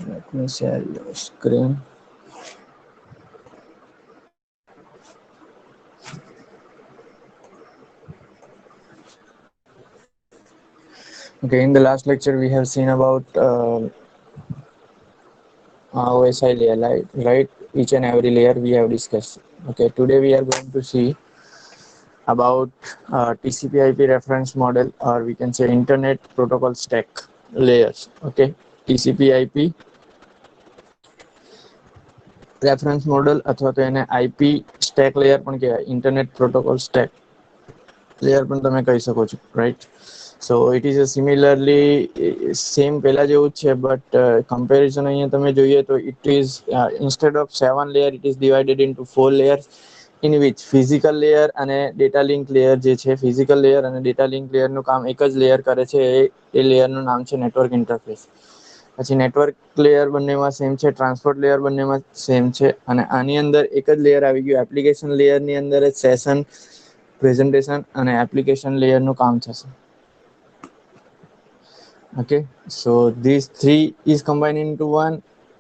Let me share your screen. Okay, in the last lecture we have seen about OSI layer, right? Each and every layer we have discussed. Okay, today we are going to see about TCP/IP reference model, or we can say Internet Protocol Stack layers. Okay, TCP/IP reference model અથવા તો એને IP stack layer પણ કહેવાય, internet protocol stack layer પણ તમે કહી શકો છો, right? So it is a similarly same પહેલા જેવું જ છે, બટ કમ્પેરિઝન અહીંયા તમે જોઈએ તો it is instead of 7 layer it is divided into 4 layers, in which physical layer અને ડેટા લિંક લેયર જે છે, ફિઝિકલ લેયર અને ડેટા લિંક લેયરનું કામ એક જ લેયર કરે છે. એ લેયરનું નામ છે નેટવર્ક ઇન્ટરફેસ. પછી નેટવર્ક લેયર બંનેમાં સેમ છે, ટ્રાન્સપોર્ટ લેયર બંનેમાં સેમ છે, અને આની અંદર એક જ લેયર આવી ગયું એપ્લિકેશન લેયરની અંદર જ સેશન, પ્રેઝન્ટેશન અને એપ્લિકેશન લેયરનું કામ થશે. Okay, so these three is combined into one.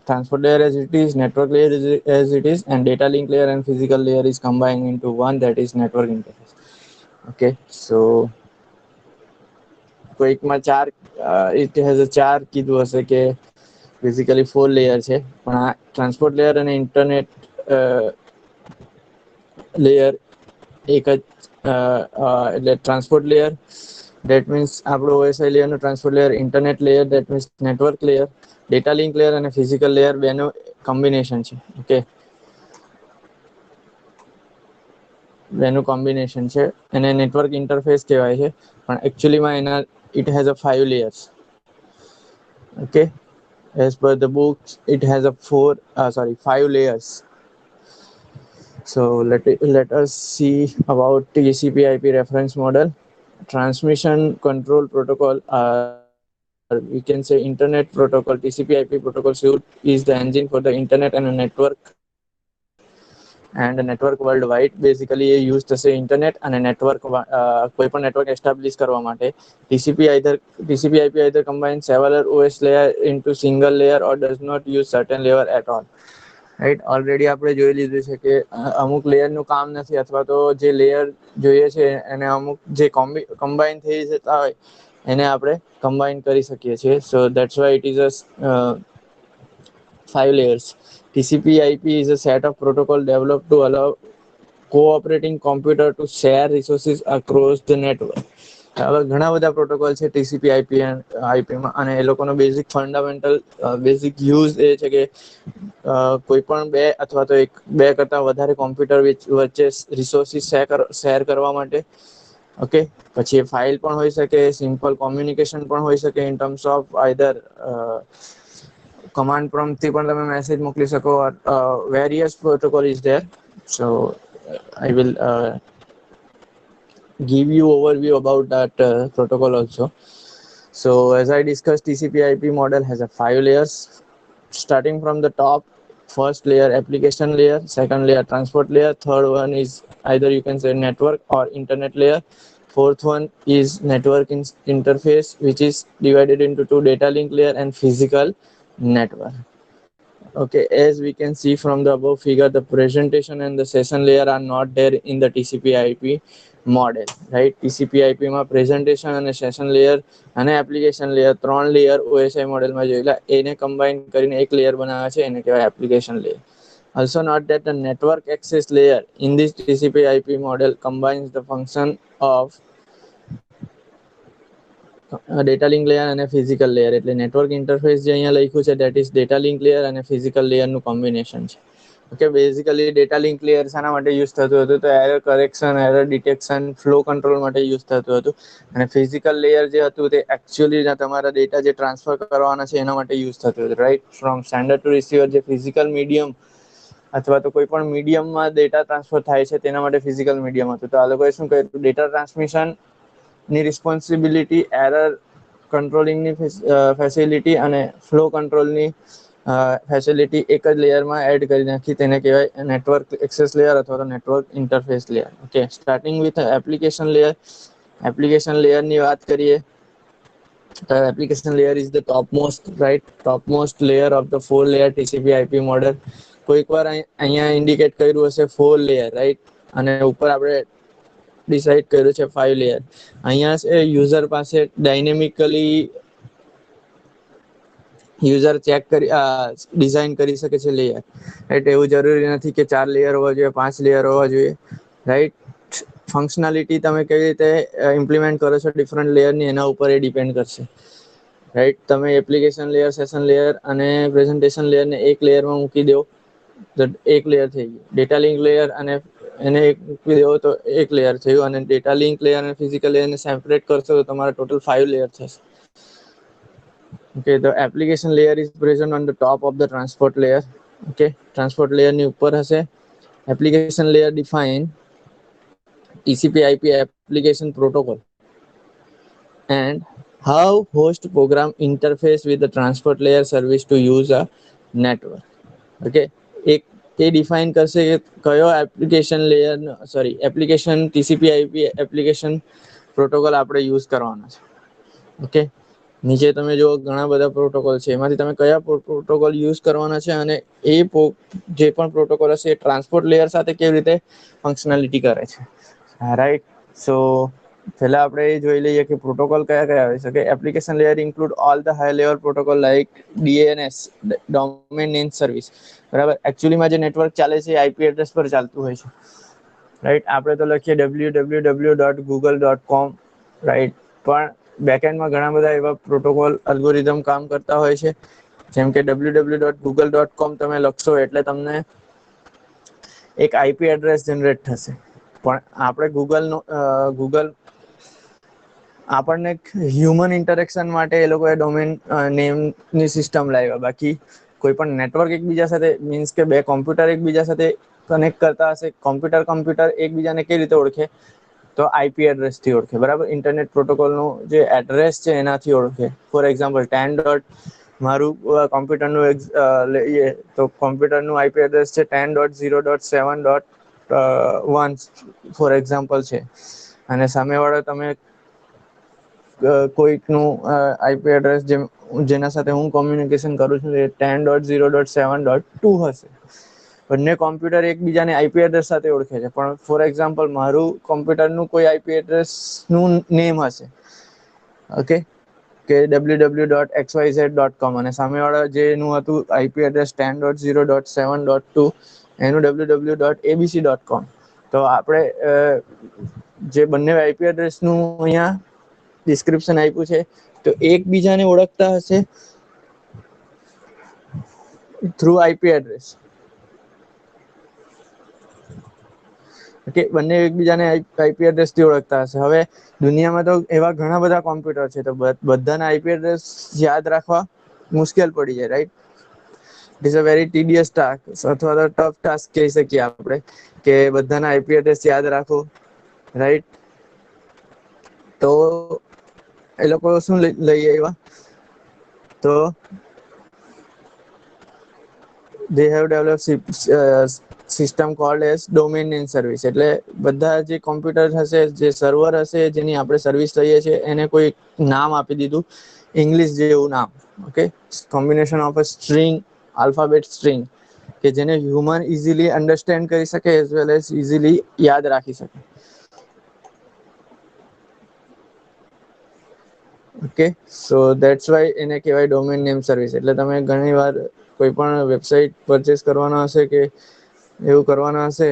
Transport layer as it is, network layer as it is, and data link layer and physical layer is combined into one, that is network interface. Okay, so કોઈકમાં ચાર it has a ચાર કીધું હશે કે basically 4 layer છે, પણ આ transport layer અને internet layer એક જ, એટલે ટ્રાન્સપોર્ટ લેયર that means આપણો OSI લેયરનો transport layer, internet layer that means network layer, data link layer અને ફિઝિકલ લેયર બેનો કોમ્બિનેશન છે. ઓકે, બેનું કોમ્બિનેશન છે, એને નેટવર્ક ઇન્ટરફેસ કહેવાય છે, પણ એકચ્યુઅલીમાં એના it has a 5 layers. Okay, as per the books it has a 5 layers. So let us see about TCP/IP reference model. Transmission control protocol, we can say internet protocol, TCP/IP protocol suite is the engine for the internet and a network world wide. Basically A use થશે internet અને network, કોઈ પણ network establish કરવા માટે. TCP/IP either combines several OS layer into single layer or does not use certain layer at all. Right, already આપણે જોઈ લીધું છે કે અમુક લેયરનું કામ નથી, અથવા તો જે લેયર જોઈએ છે એને અમુક જે કમ્બાઈન થઈ જતા હોય એને આપણે કમ્બાઈન કરી શકીએ છીએ. સો that's why it is a 5 layers. TCP/IP is a set of protocol developed to allow cooperating computer to share resources across the network. હવે ઘણા બધા પ્રોટોકોલ છે TCP/IP અને એ લોકોનો બેઝિક ફંડામેન્ટલ બેઝિક યુઝ એ છે કે કોઈ પણ બે અથવા તો બે કરતા વધારે કોમ્પ્યુટર વચ્ચે રિસોર્સિસ શેર કરવા માટે. ઓકે, પછી એ ફાઇલ પણ હોઈ શકે, સિમ્પલ કોમ્યુનિકેશન પણ હોઈ શકે in terms of either command prompt થી પણ તમે મેસેજ મોકલી શકો. various protocol is there, so I will give you overview about that protocol also. So as I discussed, TCP/IP model has a 5 layers, starting from the top. First layer application layer, second layer transport layer, third one is either you can say network or internet layer, fourth one is network interface, which is divided into two, data link layer and physical network. Okay, as we can see from the above figure, the presentation and the session layer are not there in the TCP/IP model, right? TCP/IP માં presentation અને session layer અને application layer, ત્રણ layer OSI મોડેલમાં જોયેલા, એને combine કરીને એક layer બનાવે છે, એને કહેવાય application layer. Also note that the network access layer in this TCP/IP model combines the function of data link layer અને ફિઝિકલ લેયર. એટલે નેટવર્ક ઇન્ટરફેસ જે અહીંયા લખ્યું છે that is data link layer અને ફિઝિકલ લેયરનું કોમ્બિનેશન છે. Okay, basically data link layer શાના માટે યુઝ થતું હતું? તો error correction, error detection, flow control માટે યુઝ થતું હતું. અને ફિઝિકલ લેયર જે હતું તે એકચ્યુઅલી તમારા ડેટા જે ટ્રાન્સફર કરવાના છે એના માટે યુઝ થતું હતું, right? From sender to receiver, જે ફિઝિકલ મીડિયમ અથવા તો કોઈ પણ મીડિયમમાં ડેટા ટ્રાન્સફર થાય છે તેના માટે ફિઝિકલ મીડિયમ હતું. તો આ લોકોએ શું કર્યું? ડેટા ટ્રાન્સમિશન ની રિસ્પોન્સિબિલિટી, એરર કંટ્રોલિંગની ફેસિલિટી અને ફ્લો કંટ્રોલની ફેસિલિટી એક જ લેયરમાં એડ કરી નાખી. તેને કહેવાય નેટવર્ક એક્સેસ લેયર અથવા તો network interface layer. Okay, starting with application layer. Application લેયરની વાત કરીએ The application layer is the topmost, right? Topmost layer of the 4 layer TCP/IP model. કોઈક વાર અહીંયા ઇન્ડિકેટ કર્યું હશે 4 layer, રાઈટ, અને ઉપર આપણે ડિસાઇડ કર્યું છે 5 layer. અહીંયા છે યુઝર પાસે ડાયનેમિકલી યુઝર ચેક કરી ડિઝાઇન કરી શકે છે લેયર, રાઈટ. એવું જરૂરી નથી કે 4 layer હોવા જોઈએ, 5 layer હોવા જોઈએ, રાઈટ. ફંક્શનાલિટી તમે કેવી રીતે ઇમ્પ્લિમેન્ટ કરો છો ડિફરન્ટ લેયરની, એના ઉપર એ ડિપેન્ડ કરશે, રાઈટ. તમે એપ્લિકેશન લેયર, સેશન લેયર અને પ્રેઝન્ટેશન લેયરને એક લેયરમાં મૂકી દો તો એક લેયર થઈ ગયું. ડેટા લિંક લેયર અને એને એક મૂકી દેવો તો એક લેયર થયું, અને ડેટા લિંક લેયર અને ફિઝિકલ લેયરને સેપરેટ કરશો તો તમારા ટોટલ 5 layer થશે. Okay, the application layer is present on the top of the transport layer. Okay, transport layer ની ઉપર હશે. Application layer define TCP/IP application protocol and how host program interface with the transport layer service to use a network. Okay, એક એ define કરશે કે કયો application layer, sorry, application TCP/IP application protocol આપણે use કરવાનો છે. ઓકે, નીચે તમે જો ઘણા બધા પ્રોટોકોલ છે, એમાંથી તમે કયા પ્રોટોકોલ યુઝ કરવાના છે, અને એ જે પણ પ્રોટોકોલ હશે એ ટ્રાન્સપોર્ટ લેયર સાથે કેવી રીતે ફંક્શનાલિટી કરે છે, રાઈટ. સો પહેલા આપણે એ જોઈ લઈએ કે પ્રોટોકોલ કયા કયા આવી શકે. Application layer include all the high level protocol like DNS, domain name service, બરાબર. એકચ્યુઅલીમાં જે નેટવર્ક ચાલે છે આઈપી એડ્રેસ પર ચાલતું હોય છે, રાઈટ. આપણે તો લખીએ www.google.com, રાઈટ, પણ બેકએન્ડમાં ઘણા બધા એવા પ્રોટોકોલ અલ્ગોરિધમ કામ કરતા હોય છે. જેમ કે www.google.com તમે લખશો એટલે તમને એક આઈપી એડ્રેસ જનરેટ થશે, પણ આપણે ગૂગલ આપણને હ્યુમન ઇન્ટરેક્શન માટે એ લોકોએ ડોમેન નેમની સિસ્ટમ લાવ્યા. બાકી કોઈ પણ નેટવર્ક એકબીજા સાથે, મીન્સ કે બે કોમ્પ્યુટર એકબીજા સાથે કનેક્ટ કરતા હશે, કોમ્પ્યુટર એકબીજાને કઈ રીતે ઓળખે, તો આઈપી એડ્રેસથી ઓળખે, બરાબર. ઇન્ટરનેટ પ્રોટોકોલનું જે એડ્રેસ છે એનાથી ઓળખે. For example 10. મારું કોમ્પ્યુટરનું લઈએ તો કોમ્પ્યુટરનું આઈપી એડ્રેસ છે 10.0.7.1 ફોર એક્ઝામ્પલ છે, અને સામેવાળો તમે કોઈકનું આઈપી એડ્રેસ જેના સાથે હું કોમ્યુનિકેશન કરું છું એ 10.0.7.2 હશે. બંને કોમ્પ્યુટર એકબીજાને આઈપી એડ્રેસ સાથે ઓળખે છે, પણ ફોર એક્ઝામ્પલ મારું કોમ્પ્યુટરનું કોઈ આઈપી એડ્રેસનું નેમ હશે, ઓકે, કે www.xyz.com, અને સામેવાળા જેનું હતું આઈપી એડ્રેસ 10.0.7.2 એનું www.abc.com. તો આપણે જે બંને આઈપી એડ્રેસનું અહીંયા ડિસ્ક્રિપ્શન આપ્યું છે, તો એકબીજાને ઓળખતા હશે થ્રુ આઈપી એડ્રેસ. ઓકે, બંને એકબીજાને આઈપી એડ્રેસથી ઓળખતા હશે. હવે દુનિયામાં તો એવા ઘણા બધા કોમ્પ્યુટર છે, તો બધાના આઈપી એડ્રેસ યાદ રાખવા મુશ્કેલ પડી જાય, right. It is a very ટીડિયસ task, અથવા તો ટફ ટાસ્ક કહી શકીએ આપણે, કે બધાના આઈપી એડ્રેસ યાદ રાખો, રાઈટ. તો એ લોકો શું લઈ આવ્યા, તો they have developed system called as domain name service. એટલે બધા જે કોમ્પ્યુટર હશે, જે સર્વર હશે, જેની આપણે સર્વિસ લઈએ છીએ, એને કોઈ નામ આપી દીધું, ઇંગ્લિશ જેવું નામ. Okay, combination of a string, alphabet string, કે જેને હ્યુમન ઇઝીલી અન્ડરસ્ટેન્ડ કરી શકે એઝ વેલ એઝ ઇઝીલી યાદ રાખી શકે. ઓકે, સો ધેટ્સ વાય એને કહેવાય ડોમેન નેમ સર્વિસ. એટલે તમે ઘણી વાર કોઈ પણ વેબસાઇટ પરચેસ કરવાના હશે કે એવું કરવાના હશે,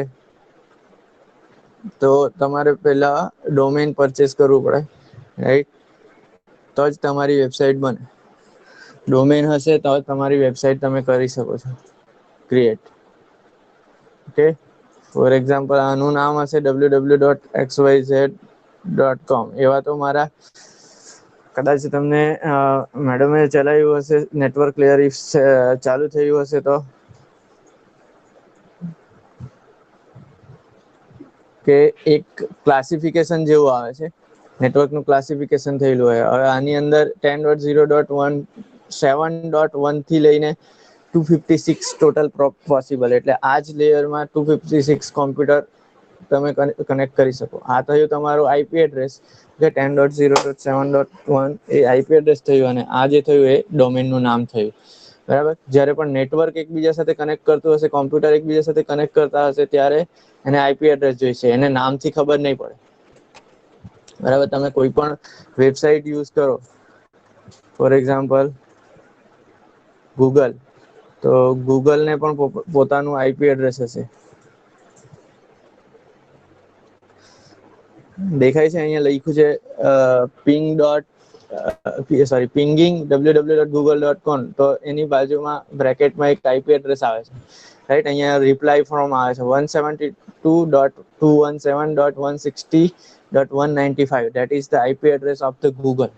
તો તમારે પહેલા ડોમેન પરચેસ કરવું પડે, રાઈટ. તો જ તમારી વેબસાઇટ બને. ડોમેન હશે તો તમારી વેબસાઇટ તમે કરી શકો છો ક્રિએટ. ઓકે, ફોર એક્ઝામ્પલ આનું નામ હશે www.xyz.com. એવા તો મારા કદાચ તમને મેડમે ચલાવ્યું હશે, નેટવર્ક લેયર ચાલુ થયું હશે તો, કે એક ક્લાસિફિકેશન જેવું આવે છે, નેટવર્કનું ક્લાસિફિકેશન થયેલું હોય. હવે આની અંદર 10.0.7.1 થી લઈને 256 ટોટલ પોસિબલ, એટલે આ જ લેયરમાં 256 કોમ્પ્યુટર તમે કનેક્ટ કરી શકો. આ થયું તમારું આઈપી એડ્રેસ. કે 10.0.7.1 એ આઈપી એડ્રેસ થયું અને આ જે થયું એ ડોમેનનું નામ થયું. બરાબર. જ્યારે પણ નેટવર્ક એકબીજા સાથે કનેક્ટ કરતું હશે, કોમ્પ્યુટર એકબીજા સાથે કનેક્ટ કરતા હશે, ત્યારે એને આઈપી એડ્રેસ જોઈશે, એને નામથી ખબર નહીં પડે. બરાબર. તમે કોઈ પણ વેબસાઇટ યુઝ કરો, ફોર એક્ઝામ્પલ ગૂગલ, તો ગૂગલ ને પણ પોતાનું આઈપી એડ્રેસ હશે. દેખાય છે અહીંયા લખ્યું છે pinging www.google.com, તો એની બાજુમાં બ્રેકેટમાં એક આઈપી એડ્રેસ આવે છે, રાઈટ. અહીંયા રિપ્લાય ફ્રોમ આવે છે 172.217.160.195, that is the IP address of the Google.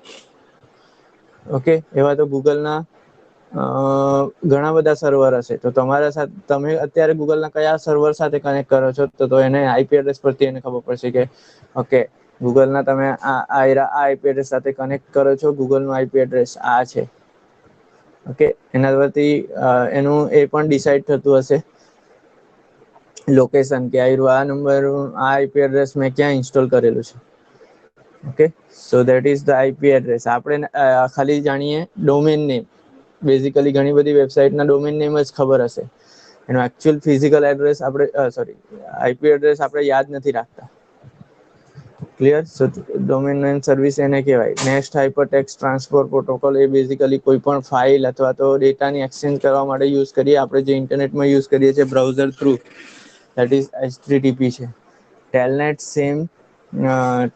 Okay. એવા તો ગૂગલના ઘણા બધા સર્વર હશે, તો તમારા સાથે તમે અત્યારે ગૂગલના કયા સર્વર સાથે કનેક્ટ કરો છો, તો એને આઈપી એડ્રેસ પરથી એને ખબર પડશે કે ઓકે, ગૂગલના તમે આ આઈપી એડ્રેસ સાથે કનેક્ટ કરો છો, ગૂગલનું આઈપી એડ્રેસ આ છે. ઓકે. એના પરથી એનું એ પણ ડિસાઇડ થતું હશે લોકેશન, કે આ નંબર આ આઈપી એડ્રેસ મેં ક્યાં ઇન્સ્ટોલ કરેલું છે. Okay. So that is the IP address. આપણે ખાલી જાણીએ ડોમેન નેમ. બેઝિકલી ઘણી બધી વેબસાઇટના ડોમેન નેમ જ ખબર હશે, એનો એકચ્યુઅલ ફિઝિકલ એડ્રેસ આપણે આઈપી એડ્રેસ આપણે યાદ નથી રાખતા. ક્લિયર. સો ડોમેન નેમ સર્વિસ એને કહેવાય. નેક્સ્ટ હાઇપરટેક્સ્ટ ટ્રાન્સફર પ્રોટોકોલ, એ બેઝિકલી કોઈ પણ ફાઇલ અથવા તો ડેટાની એક્સચેન્જ કરવા માટે યુઝ કરીએ આપણે, જે ઇન્ટરનેટમાં યુઝ કરીએ છીએ browser through, that is HTTP છે. Telnet same.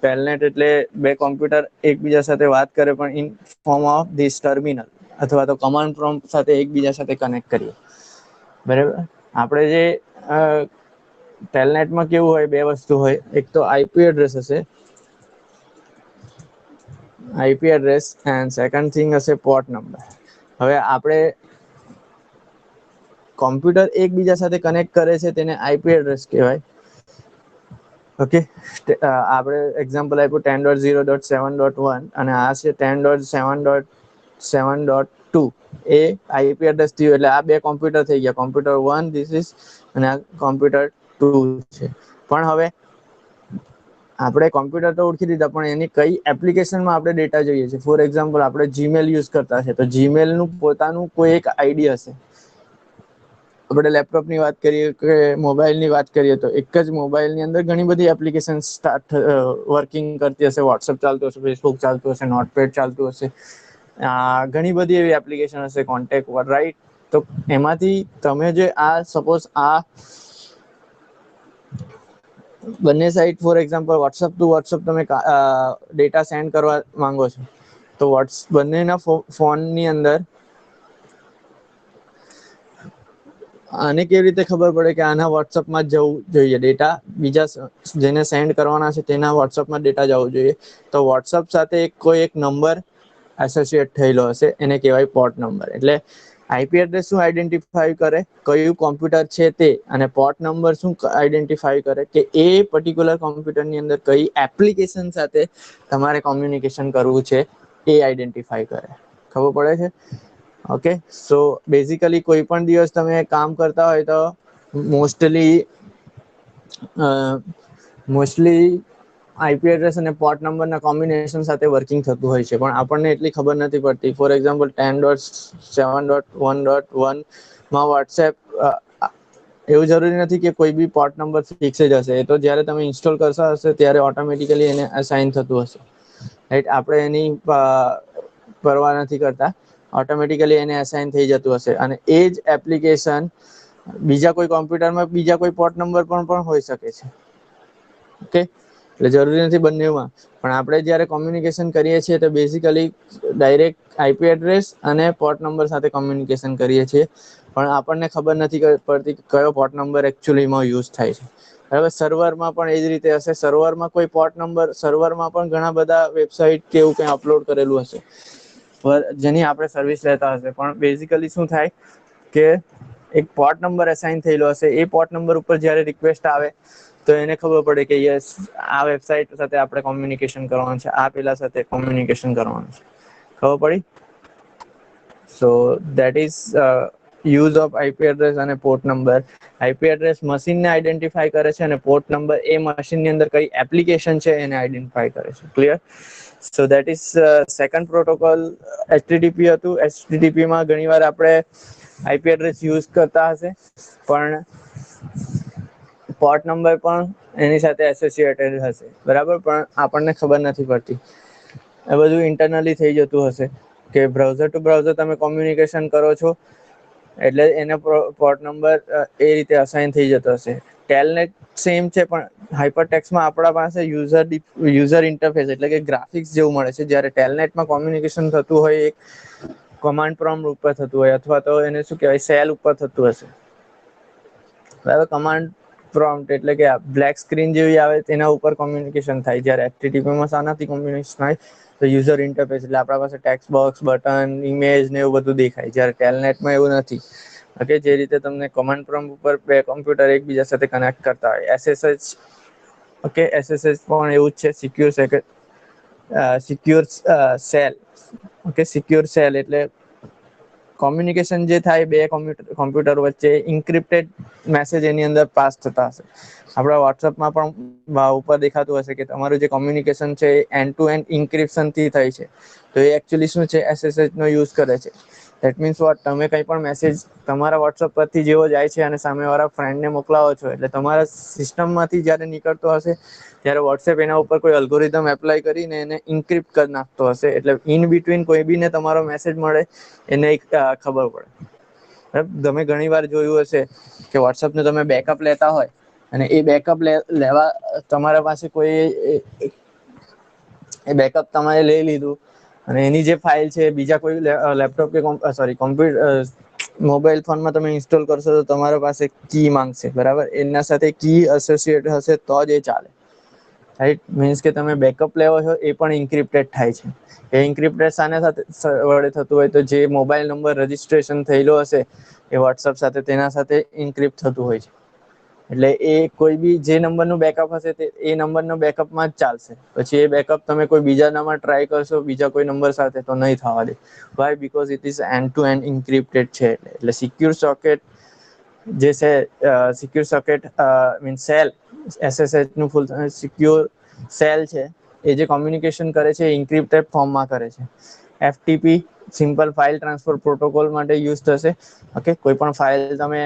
ટેલનેટ એટલે બે કોમ્પ્યુટર એકબીજા સાથે વાત કરે, પણ in form of this terminal, અથવા તો કમાન્ડ પ્રોમ્પ્ટ સાથે એકબીજા સાથે કનેક્ટ કરીએ. બરાબર. આપણે જે ટેલનેટમાં કેવું હોય, બે વસ્તુ હોય. એક તો આઈપી એડ્રેસ હશે, IP address, and second thing હશે પોર્ટ નંબર. હવે આપણે કોમ્પ્યુટર એકબીજા સાથે કનેક્ટ કરે છે તેને આઈપી એડ્રેસ કહેવાય. ઓકે. આપણે એક્ઝામ્પલ આપ્યું 10.0.7.1 અને આ છે 10.7.7.2. એ આઈપી એડ્રેસ થયું, એટલે આ બે કોમ્પ્યુટર થઈ ગયા. કોમ્પ્યુટર 1 ધીસ ઇઝ, અને આ કોમ્પ્યુટર 2 છે. પણ હવે આપણે કોમ્પ્યુટર તો ઓળખી દીધા, પણ એની કઈ એપ્લિકેશનમાં આપણે ડેટા જોઈએ છે. ફોર એક્ઝામ્પલ આપણે જીમેલ યુઝ કરતા છે, તો જીમેલનું પોતાનું કોઈ એક આઈડી હશે. આપણે લેપટોપની વાત કરીએ કે મોબાઈલની વાત કરીએ, તો એક જ મોબાઈલની અંદર ઘણી બધી એપ્લિકેશન વર્કિંગ કરતી હશે. વોટ્સએપ ચાલતું હશે, ફેસબુક ચાલતું હશે, નોટપેડ ચાલતું હશે, ઘણી બધી એવી એપ્લિકેશન હશે, કોન્ટેક્ટ, રાઈટ. તો એમાંથી તમે જે સપોઝ બંને side, for example WhatsApp to WhatsApp તમે ડેટા સેન્ડ કરવા માંગો છો, તો બંનેના ફોનની અંદર આને કેવી રીતે ખબર પડે કે આના વોટ્સઅપમાં જ જવું જોઈએ ડેટા, બીજા જેને સેન્ડ કરવાના છે તેના વોટ્સઅપમાં ડેટા જવું જોઈએ. તો વોટ્સઅપ સાથે કોઈ એક નંબર એસોસિએટ થયેલો હશે, એને કહેવાય પોર્ટ નંબર. એટલે આઈપી એડ્રેસ શું આઈડેન્ટિફાઈ કરે, કયું કોમ્પ્યુટર છે તે, અને પોર્ટ નંબર શું આઈડેન્ટિફાઈ કરે કે એ પર્ટિક્યુલર કોમ્પ્યુટરની અંદર કઈ એપ્લિકેશન સાથે તમારે કોમ્યુનિકેશન કરવું છે, એ આઈડેન્ટિફાઈ કરે. ખબર પડે છે? ઓકે. સો બેઝિકલી કોઈ પણ દિવસ તમે કામ કરતા હોય તો મોસ્ટલી આઈપી એડ્રેસ અને પોર્ટ નંબરના કોમ્બિનેશન સાથે વર્કિંગ થતું હોય છે, પણ આપણને એટલી ખબર નથી પડતી. ફોર એક્ઝામ્પલ 10.7.1.1માં વોટ્સએપ, એવું જરૂરી નથી કે કોઈ બી પોર્ટ નંબર ફિક્સ જ હશે. એ તો જ્યારે તમે ઇન્સ્ટોલ કરતા હશે ત્યારે ઓટોમેટિકલી એને અસાઇન થતું હશે, રાઈટ. આપણે એની પરવા નથી કરતા, ઓટોમેટિકલી એને અસાઇન થઈ જતું હશે. અને એ જ એપ્લિકેશન બીજા કોઈ કોમ્પ્યુટરમાં બીજા કોઈ પોર્ટ નંબર પણ હોઈ શકે છે. ઓકે. એટલે જરૂરી નથી બંનેમાં, પણ આપણે જ્યારે કોમ્યુનિકેશન કરીએ છીએ તો બેઝિકલી ડાયરેક્ટ આઈપી એડ્રેસ અને પોર્ટ નંબર સાથે કોમ્યુનિકેશન કરીએ છીએ, પણ આપણને ખબર નથી પડતી કયો પોર્ટ નંબર એકચ્યુઅલીમાં યુઝ થાય છે. હવે સર્વરમાં પણ એ જ રીતે હશે. સર્વરમાં કોઈ પોર્ટ નંબર, સર્વરમાં પણ ઘણા બધા વેબસાઇટ કે એવું કંઈ અપલોડ કરેલું હશે જેની આપણે સર્વિસ લેતા હશે, પણ બેઝિકલી શું થાય કે એક પોર્ટ નંબર અસાઇન થયેલો હશે. એ પોર્ટ નંબર ઉપર જ્યારે રિક્વેસ્ટ આવે તો એને ખબર પડે કે યસ, આ વેબસાઇટ સાથે આપણે કોમ્યુનિકેશન કરવાનું છે, આ પેલા સાથે કોમ્યુનિકેશન કરવાનું છે. ખબર પડી? So that is use of IP address અને પોર્ટ નંબર. આઈપી એડ્રેસ મશીનને આઈડેન્ટિફાય કરે છે અને પોર્ટ નંબર એ મશીનની અંદર કઈ એપ્લિકેશન છે એને આઈડેન્ટિફાય કરે છે. Clear? So that is second protocol HTTP હતું. HTTP માં ઘણીવાર આપણે આઈપી એડ્રેસ યુઝ કરતા હશે, પણ પોર્ટ નંબર પણ એની સાથે એસોસિએટેડ હશે, બરાબર, પણ આપણને ખબર નથી પડતી. એ બધું ઇન્ટરનલી થઈ જતું હશે કે બ્રાઉઝર ટુ બ્રાઉઝર તમે કોમ્યુનિકેશન કરો છો એટલે એને પોર્ટ નંબર એ રીતે અસાઇન થઈ જતો હશે. ટેલનેટ સેમ છે, પણ હાઇપરટેક્સમાં આપણા પાસે યુઝર ઇન્ટરફેસ એટલે કે ગ્રાફિક્સ જેવું મળે છે, જ્યારે ટેલનેટમાં કોમ્યુનિકેશન થતું હોય એક કમાન્ડ પ્રોમ્પ્ટ ઉપર થતું હોય, અથવા તો એને શું કહેવાય, સેલ ઉપર થતું હશે. બરાબર, કમાન્ડ પ્રોમ્પ્ટ એટલે કે બ્લેક સ્ક્રીન જેવી આવે તેના ઉપર કોમ્યુનિકેશન થાય, જ્યારે એચટીટીપીમાં શાનાથી કોમ્યુનિકેશન થાય તો યુઝર ઇન્ટરફેસ એટલે આપણા પાસે ટેક્સ્ટ બોક્સ, બટન, ઇમેજ ને એવું બધું દેખાય, જ્યારે ટેલનેટમાં એવું નથી. ઓકે, જે રીતે તમને કમાન્ડ પ્રોમ્પ્ટ ઉપર બે કોમ્પ્યુટર એકબીજા સાથે કનેક્ટ કરતા હોય, એસએસએચ, ઓકે, એસએસએચ પણ એવું જ છે, secure cell. Okay, secure cell એટલે કોમ્યુનિકેશન જે થાય બે કોમ્પ્યુટર વચ્ચે ઇન્ક્રિપ્ટેડ મેસેજ એની અંદર પાસ થતા હશે. આપણા વોટ્સઅપમાં પણ ઉપર દેખાતું હશે કે તમારું જે કોમ્યુનિકેશન છે એ એન્ડ ટુ એન્ડ ઇન્ક્રિપ્શન થી થાય છે. તો એ એકચ્યુઅલી શું છે, એસએસએચ નો યુઝ કરે છે. ધેટ મીન્સ વોટ, તમે કંઈ પણ મેસેજ તમારા વોટ્સઅપ પરથી જેવો જાય છે અને સામેવાળા ફ્રેન્ડને મોકલાવો છો, એટલે તમારા સિસ્ટમમાંથી જ્યારે નીકળતો હશે ત્યારે વોટ્સએપ એના ઉપર કોઈ અલ્ગોરિધમ એપ્લાય કરીને એને ઇન્ક્રિપ્ટ કરી નાખતો હશે, એટલે ઇન બિટવીન કોઈ બીને તમારો મેસેજ મળે એને ખબર પડે. તમે ઘણી વાર જોયું હશે કે વોટ્સઅપને તમે બેકઅપ લેતા હોય અને એ બેકઅપ લેવા તમારા પાસે કોઈ એ બેકઅપ તમારે લઈ લીધું અને એની જે ફાઇલ છે બીજા કોઈ લેપટોપ કે કોમ્પ્યુટર મોબાઈલ ફોનમાં તમે ઇન્સ્ટોલ કરશો તો તમારા પાસે કી માંગશે, બરાબર, એના સાથે કી એસોસિએટ હશે તો જ એ ચાલે. રાઈટ, મીન્સ કે તમે બેકઅપ લેવો છો એ પણ ઇન્ક્રિપ્ટેડ થાય છે. એ ઇન્ક્રિપ્ટેડ શાના સાથે વડે થતું હોય તો જે મોબાઈલ નંબર રજીસ્ટ્રેશન થયેલો હશે એ વોટ્સઅપ સાથે, તેના સાથે ઇન્ક્રિપ્ટ થતું હોય છે. એટલે એ કોઈ બી જે નંબરનું બેકઅપ હશે તે એ નંબરનો બેકઅપમાં જ ચાલશે. પછી એ બેકઅપ તમે કોઈ બીજા નંબર ટ્રાય કરશો બીજા કોઈ નંબર સાથે તો નહીં થવા દે. Why? Because it is end to end encrypted છે. એટલે સિક્યુર સોકેટ જે છે, secure socket means shell, SSH નું ફૂલ સિક્યોર સેલ છે, એ જે કોમ્યુનિકેશન કરે છે એ ઇન્ક્રિપ્ટેડ ફોર્મમાં કરે છે. FTP simple file transfer protocol માટે યુઝ થશે. ઓકે, કોઈ પણ ફાઇલ તમે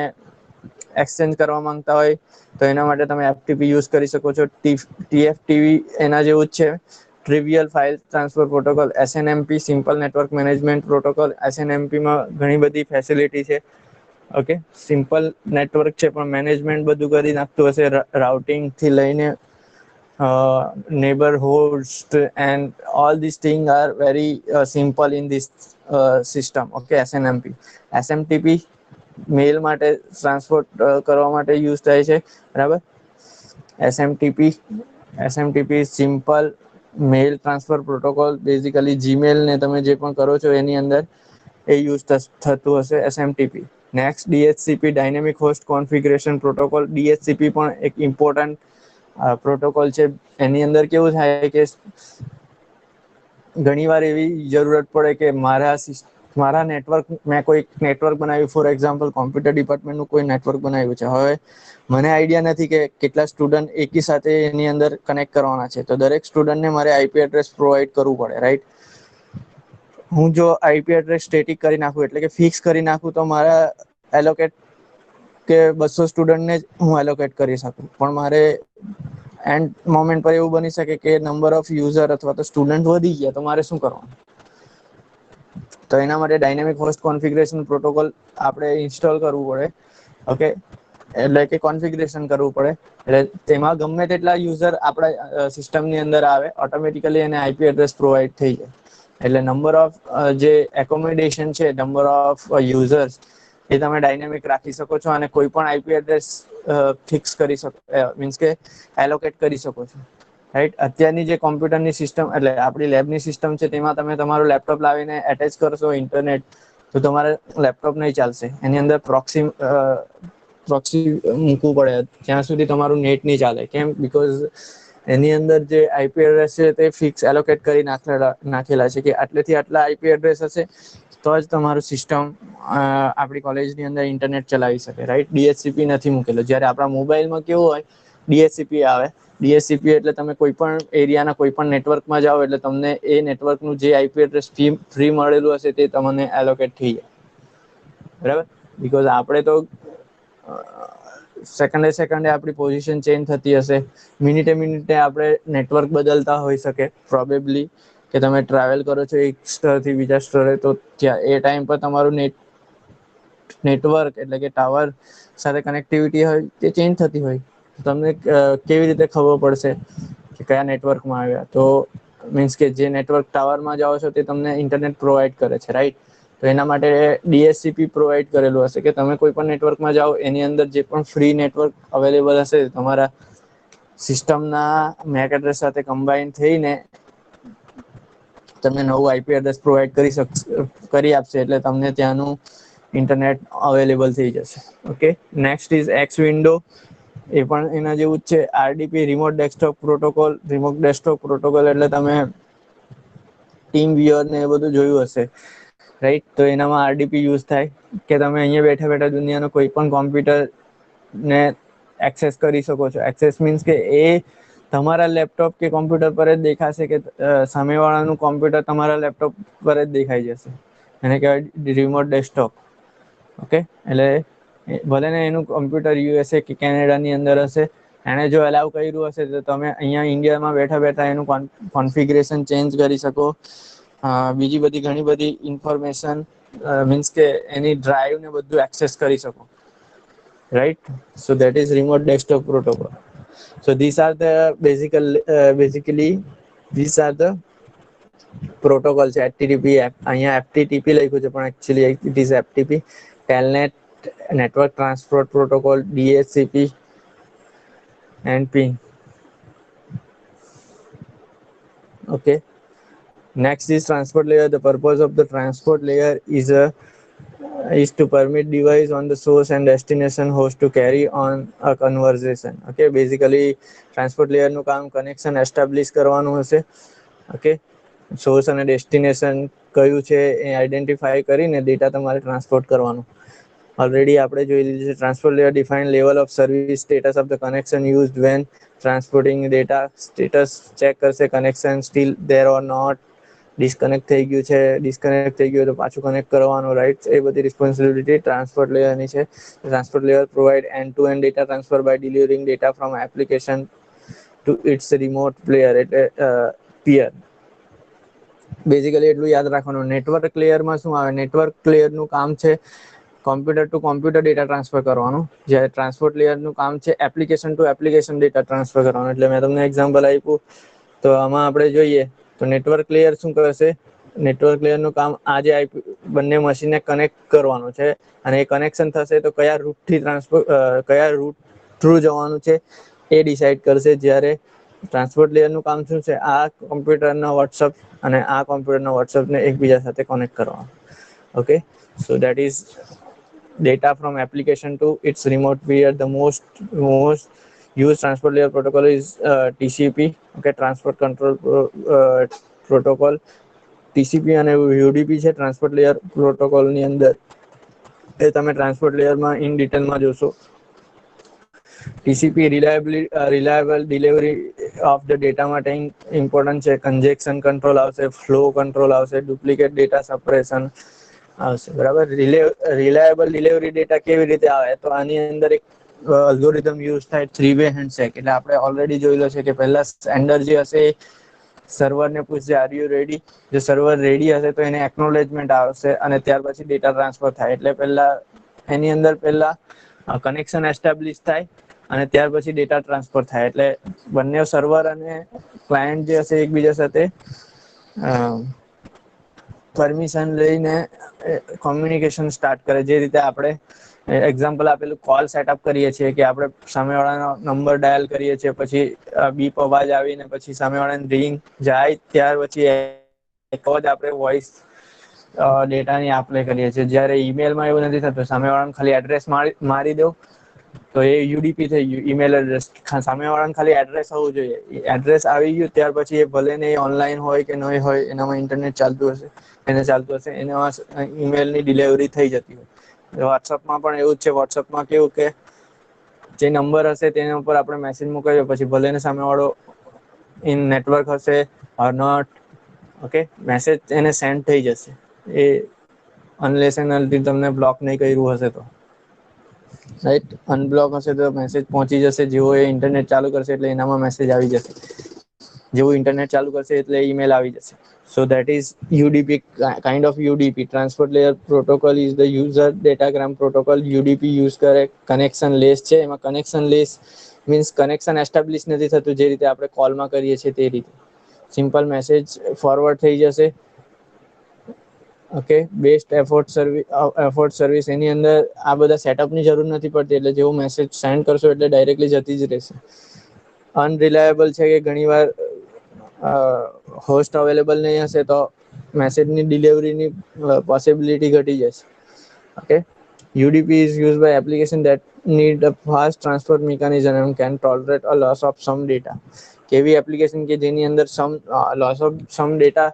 એક્સચેન્જ કરવા માંગતા હોય તો એના માટે તમે એફટીપી યુઝ કરી શકો છો. ટીએફટીવી એના જેવું જ છે, trivial file transfer protocol. SNMP simple network management protocol. એસએનએમપીમાં ઘણી બધી ફેસિલિટી છે. ઓકે, સિમ્પલ નેટવર્ક છે પણ મેનેજમેન્ટ બધું કરી નાખતું હશે, રાઉટિંગ થી લઈને neighborhoods and all these things are very simple in this system. Okay, SNMP. SMTP મેલ માટે ટ્રાન્સપોર્ટ કરવા માટે યુઝ થાય છે, બરાબર. એસએમટીપી સિમ્પલ મેલ ટ્રાન્સફર પ્રોટોકોલ. બેઝિકલી જીમેલ ને તમે જે પણ કરો છો એની અંદર એ યુઝ થતું હશે SMTP. Next DHCP dynamic host configuration protocol. DHCP પણ એક ઇમ્પોર્ટન્ટ પ્રોટોકોલ છે. એની અંદર કેવું થાય કે ઘણી વાર એવી જરૂરત પડે કે મારા નેટવર્ક, મેં કોઈ નેટવર્ક બનાવ્યું, ફોર એક્ઝામ્પલ કોમ્પ્યુટર ડિપાર્ટમેન્ટનું કોઈ નેટવર્ક બનાવ્યું છે. હવે મને આઈડિયા નથી કે કેટલા સ્ટુડન્ટ એકી સાથે એની અંદર કનેક્ટ કરવાના છે, તો દરેક સ્ટુડન્ટને મારે આઈપી એડ્રેસ પ્રોવાઈડ કરવું પડે, રાઈટ. હું જો આઈપી એડ્રેસ સ્ટેટિક કરી નાખું એટલે કે ફિક્સ કરી નાખું તો મારા એલોકેટ કે 200 સ્ટુડન્ટને જ હું એલોકેટ કરી શકું, પણ મારે એન્ડ મોમેન્ટ પર એવું બની શકે કે નંબર ઓફ યુઝર અથવા તો સ્ટુડન્ટ વધી ગયા તો મારે શું કરવાનું? તો એના માટે ડાયનેમિક હોસ્ટ કોન્ફિગરેશન પ્રોટોકોલ આપણે ઇન્સ્ટોલ કરવું પડે. ઓકે, એટલે કે કોન્ફિગરેશન કરવું પડે. એટલે તેમાં ગમે તેટલા યુઝર આપણા સિસ્ટમની અંદર આવે, ઓટોમેટિકલી એને આઈપી એડ્રેસ પ્રોવાઈડ થઈ જાય. એટલે નંબર ઓફ જે એકોમોડેશન છે, નંબર ઓફ યુઝર્સ એ તમે ડાયનેમિક રાખી શકો છો અને કોઈ પણ આઈપી એડ્રેસ ફિક્સ કરી શકો, મીન્સ કે એલોકેટ કરી શકો છો, રાઈટ. અત્યારની જે કોમ્પ્યુટરની સિસ્ટમ એટલે આપણી લેબની સિસ્ટમ છે તેમાં તમે તમારું લેપટોપ લાવીને એટેચ કરશો ઇન્ટરનેટ તો તમારે લેપટોપ નહીં ચાલશે. એની અંદર પ્રોક્સી મૂકવું પડે જ્યાં સુધી તમારું નેટ નહીં ચાલે. કેમ? બીકોઝ એની અંદર જે આઈપી એડ્રેસ છે તે ફિક્સ એલોકેટ કરી નાખેલા છે કે આટલેથી આટલા આઈપી એડ્રેસ હશે તો જ તમારું સિસ્ટમ આપણી કોલેજની અંદર ઇન્ટરનેટ ચલાવી શકે, રાઈટ. DHCP નથી મૂકેલો. જ્યારે આપણા મોબાઈલમાં કેવું હોય, DHCP આવે. DHCP એટલે તમે કોઈ પણ એરિયાના કોઈ પણ નેટવર્કમાં જાઓ એટલે તમને એ નેટવર્કનું જે IP એડ્રેસ ફ્રી મળેલું હશે તે તમને એલોકેટ થઈ જાય, બરાબર. બીકોઝ આપણે તો સેકન્ડે આપણી પોઝિશન ચેન્જ થતી હશે, મિનિટે આપણે નેટવર્ક બદલતા હોઈ શકે, પ્રોબેબલી કે તમે ટ્રાવેલ કરો છો એક સ્તરથી બીજા સ્તરે, તો ત્યાં એ ટાઈમ પર તમારું નેટવર્ક એટલે કે ટાવર સાથે કનેક્ટિવિટી હોય તે ચેન્જ થતી હોય. તમને કેવી રીતે ખબર પડશે કે કયા નેટવર્કમાં આવ્યા? તો મીન્સ કે જે નેટવર્ક ટાવરમાં જાઓ છો તે તમને ઇન્ટરનેટ પ્રોવાઈડ કરે છે, રાઈટ. તો એના માટે DHCP પ્રોવાઈડ કરેલું હશે કે તમે કોઈ પણ નેટવર્કમાં જાઓ એની અંદર જે પણ ફ્રી નેટવર્ક અવેલેબલ હશે તમારા સિસ્ટમના મેક એડ્રેસ સાથે કમ્બાઈન થઈને તમને નવું IP એડ્રેસ પ્રોવાઈડ કરી આપશે, એટલે તમને ત્યાંનું ઇન્ટરનેટ અવેલેબલ થઈ જશે. Okay, next is X window. એ પણ એના જેવું જ છે. RDP remote desktop protocol. Remote desktop protocol એટલે તમે ટીમ વ્યુઅર ને એ બધું જોયું હશે, રાઈટ. તો એનામાં RDP યુઝ થાય કે તમે અહીંયા બેઠા દુનિયાનો કોઈ પણ કોમ્પ્યુટર ને એક્સેસ કરી શકો છો. એક્સેસ મીન્સ કે એ તમારા લેપટોપ કે કોમ્પ્યુટર પર જ દેખાશે કે સામેવાળાનું કોમ્પ્યુટર તમારા લેપટોપ પર જ દેખાઈ જશે. એને કહેવાય રિમોટ ડેસ્કટોપ. ઓકે, એટલે ભલે ને એનું કોમ્પ્યુટર USA કે કેનેડાની અંદર હશે, એને જો અલાઉ કર્યું હશે તો તમે અહીંયા ઇન્ડિયામાં બેઠા એનું કોન્ફિગરેશન ચેન્જ કરી શકો. બીજી બધી ઘણી બધી ઇન્ફોર્મેશન મીન્સ કે એની ડ્રાઈવ ને બધું એક્સેસ કરી શકો, right. So that is remote desktop protocol. So these are the basically these are the protocol છે. HTTP અહીંયા FTTP લખ્યું છે પણ actually it is FTP. Telnet, network transport protocol, DHCP and ping. Okay, next is transport layer. The purpose of the transport layer is to permit device on the source and destination host to carry on a conversation. Okay, basically transport layer નું કામ connection establish કરવાનું હશે. Okay, source અને destination કયું છે એ identify કરીને data તમારે ટ્રાન્સપોર્ટ કરવાનું. ઓલરેડી આપણે જોઈ લીધું છે. Transport layer define level of service, status of the connection used when transporting data. Status check કરશે connection still there or not, disconnect થઈ ગયું છે, ડિસ્કનેક્ટ થઈ ગયું તો પાછું કનેક્ટ કરવાનું, રાઈટ. એ બધી રિસ્પોન્સિબિલિટી ટ્રાન્સપોર્ટ લેયરની છે. Transport layer provide end to end data transfer by delivering data from application to its remote player એટલે પિયર. બેઝિકલી એટલું યાદ રાખવાનું. નેટવર્ક લેયરમાં શું આવે? નેટવર્ક લેયરનું કામ છે computer to computer data transfer કરવાનું. જ્યારે ટ્રાન્સપોર્ટ લેયરનું કામ છે application to application data transfer કરવાનું. એટલે મેં તમને એક્ઝામ્પલ આપ્યું, તો આમાં આપણે જોઈએ તો નેટવર્ક લેયર શું કરશે? નેટવર્ક લેયરનું કામ આ જે બંને મશીનને કનેક્ટ કરવાનું છે, અને એ કનેક્શન થશે તો કયા રૂટ થ્રુ જવાનું છે એ ડિસાઈડ કરશે. જ્યારે ટ્રાન્સપોર્ટ લેયરનું કામ શું છે? આ કોમ્પ્યુટરના વોટ્સઅપ અને આ કોમ્પ્યુટરના વોટ્સઅપને એકબીજા સાથે કનેક્ટ કરવાનું. Okay, so that is data from application to its remote peer. The most used transport layer protocol is TCP. Okay, transport control protocol. TCP અને UDP છે ટ્રાન્સપોર્ટ લેયર પ્રોટોકોલની અંદર. એ તમે ટ્રાન્સપોર્ટ લેયરમાં ઇન ડિટેલમાં જોશો. TCP reliable delivery of the data માટે important છે. Conjunction control આવશે, ફ્લો કંટ્રોલ આવશે, ડુપ્લિકેટ ડેટા સપરેશન આવશે, બરાબર. રિલાયબલ ડિલિવરી ડેટા કેવી રીતે આવે? તો આની અંદર એક અલ્ગોરિધમ યુઝ થાય, 3-way હેન્ડશેક. એટલે આપણે ઓલરેડી જોયેલો છે કે પહેલા સેન્ડર જે હશે સર્વરને પૂછશે આર યુ રેડી. જો સર્વર રેડી હશે તો એને એકનોલેજમેન્ટ આવશે અને ત્યાર પછી ડેટા ટ્રાન્સફર થાય. એટલે એની અંદર કનેક્શન એસ્ટાબ્લિશ થાય અને ત્યાર પછી ડેટા ટ્રાન્સફર થાય. એટલે બંને સર્વર અને ક્લાયન્ટ જે હશે એકબીજા સાથે પરમિશન લઈને કોમ્યુનિકેશન સ્ટાર્ટ કરે. જે રીતે આપણે એક્ઝામ્પલ આપેલું કોલ સેટઅપ કરીએ છીએ કે આપણે સામેવાળાનો નંબર ડાયલ કરીએ છીએ, પછી બીપ અવાજ આવીને પછી સામેવાળાને રિંગ જાય, ત્યાર પછી આપણે વોઇસ ડેટાની આપ લે કરીએ છીએ. જ્યારે ઈમેલમાં એવું નથી થતું. સામેવાળાને ખાલી એડ્રેસ મારી દો, તો એ યુડીપી થઈ ગયું, ઈમેલ એડ્રેસ. સામેવાળાને ખાલી એડ્રેસ હોવું જોઈએ. એડ્રેસ આવી ગયું ત્યાર પછી એ ભલે ને ઓનલાઈન હોય કે નહીં હોય, એનામાં ઇન્ટરનેટ ચાલતું હશે, એનામાં ઈમેલની ડિલિવરી થઈ જતી હોય. વોટ્સઅપમાં પણ એવું જ છે. વોટ્સઅપમાં કેવું કે જે નંબર હશે તેના ઉપર આપણે મેસેજ મોકલીએ, પછી ભલે ને સામેવાળો ઇન નેટવર્ક હશે ઓર નોટ, ઓકે, મેસેજ એને સેન્ડ થઈ જશે. એ અનલેસ એન્ડ અનટિલ તમને બ્લોક નહીં કર્યું હશે તો, રાઈટ. અનબ્લોક હશે તો મેસેજ પહોંચી જશે. જેવો એ ઇન્ટરનેટ ચાલુ કરશે એટલે એનામાં મેસેજ આવી જશે. જેવું ઇન્ટરનેટ ચાલુ કરશે એટલે ઈમેલ આવી જશે. So that is UDP, kind of UDP. Transport layer protocol is the user datagram protocol. UDP use કરે કનેક્શન લેસ છે. એમાં connectionless means connection establish નથી થતું, જે રીતે આપણે કોલમાં કરીએ છીએ તે રીતે. સિમ્પલ મેસેજ ફોરવર્ડ થઈ જશે. Okay, best effort service. એની અંદર આ બધા સેટઅપની જરૂર નથી પડતી, એટલે જેવું મેસેજ સેન્ડ કરશો એટલે ડાયરેક્ટલી જતી જ રહેશે. અનરિલાયેબલ છે કે ઘણીવાર હોસ્ટ અવેલેબલ નહીં હશે તો મેસેજની ડિલિવરીની પોસિબિલિટી ઘટી જશે. Okay, UDP is used by application that need a fast transfer mechanism and can tolerate a loss of some data. કેવી એપ્લિકેશન કે જેની અંદર લોસ ઓફ સમ ડેટા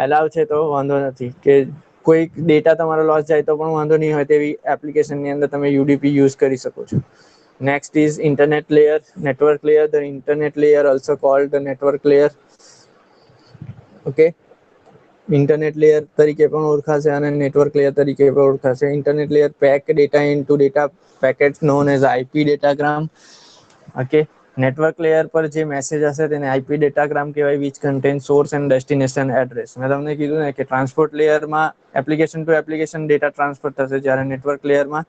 એલાવ છે તો વાંધો નથી, કે કોઈ ડેટા તમારો લોસ જાય તો પણ વાંધો નહીં હોય, તેવી એપ્લિકેશનની અંદર તમે UDP યુઝ કરી શકો છો. Next is internet layer, network layer. The internet layer, also called the network layer, okay, internet layer તરીકે પણ ઓળખાશે અને નેટવર્ક લેયર તરીકે પણ ઓળખાશે. Internet layer pack data into data packets known as IP datagram. Okay, network layer પર જે message હશે તેને IP ડેટાગ્રામ કહેવાય, which contain source and destination address. મેં તમને કીધું ને કે ટ્રાન્સપોર્ટ લેયરમાં application to application data transfer થશે, જ્યારે નેટવર્ક લેયરમાં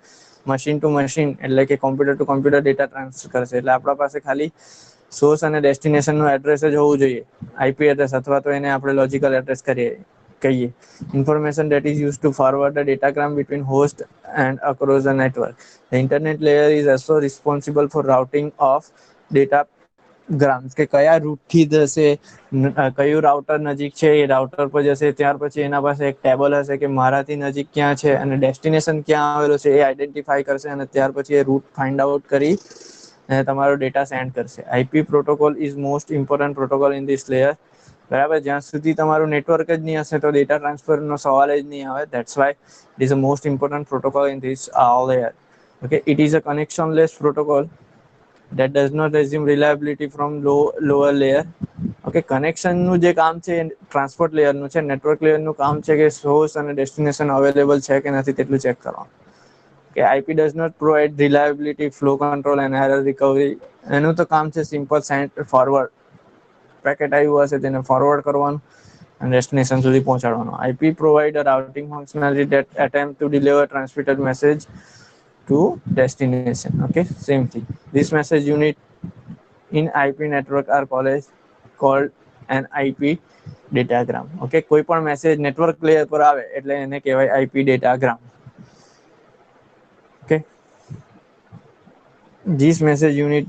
મશીન ટુ મશીન એટલે કે computer to computer data transfer કરશે. એટલે આપણા પાસે ખાલી સોર્સ અને ડેસ્ટિનેશનનું એડ્રેસ જ હોવું જોઈએ, IP એડ્રેસ, અથવા તો એને આપણે લોજિકલ એડ્રેસ કહીએ. Information that is used to forward the datagram between host and across the network. The internet layer is also responsible for routing of datagrams, કે કયા રૂટથી જશે, કયું રાઉટર નજીક છે એ રાઉટર પર જશે. ત્યાર પછી એના પાસે એક ટેબલ હશે કે મારાથી નજીક ક્યાં છે અને ડેસ્ટિનેશન ક્યાં આવેલો છે એ આઈડેન્ટિફાઈ કરશે, અને ત્યાર પછી એ રૂટ ફાઇન્ડ આઉટ કરી અને તમારો ડેટા સેન્ડ કરશે. IP protocol is most important protocol in this layer. બરાબર, જ્યાં સુધી તમારું નેટવર્ક જ નહીં હશે તો ડેટા ટ્રાન્સફરનો સવાલ જ નહીં આવે. That's why it is the most important protocol in this layer. Okay, it is a connectionless protocol that does not assume reliability from lower layer. Okay, કનેક્શનનું જે કામ છે ટ્રાન્સપોર્ટ લેયરનું છે. નેટવર્ક લેયરનું કામ છે કે સોર્સ અને ડેસ્ટિનેશન અવેલેબલ છે કે નથી તેટલું ચેક કરવાનું. કે IP does not provide reliability, flow control and error recovery. એનું તો કામ છે સિમ્પલ સેન્ડ ફોરવર્ડ. પેકેટ આવ્યું હશે તેને ફોરવર્ડ કરવાનું અને ડેસ્ટિનેશન સુધી પહોંચાડવાનું. IP provide a routing functionality that attempt to deliver transmitted message to destination. Okay, same thing. This message unit in IP network are called an IP datagram. Okay, કોઈ પણ message network layer પર આવે એટલે એને કહેવાય IP datagram. Okay, these message unit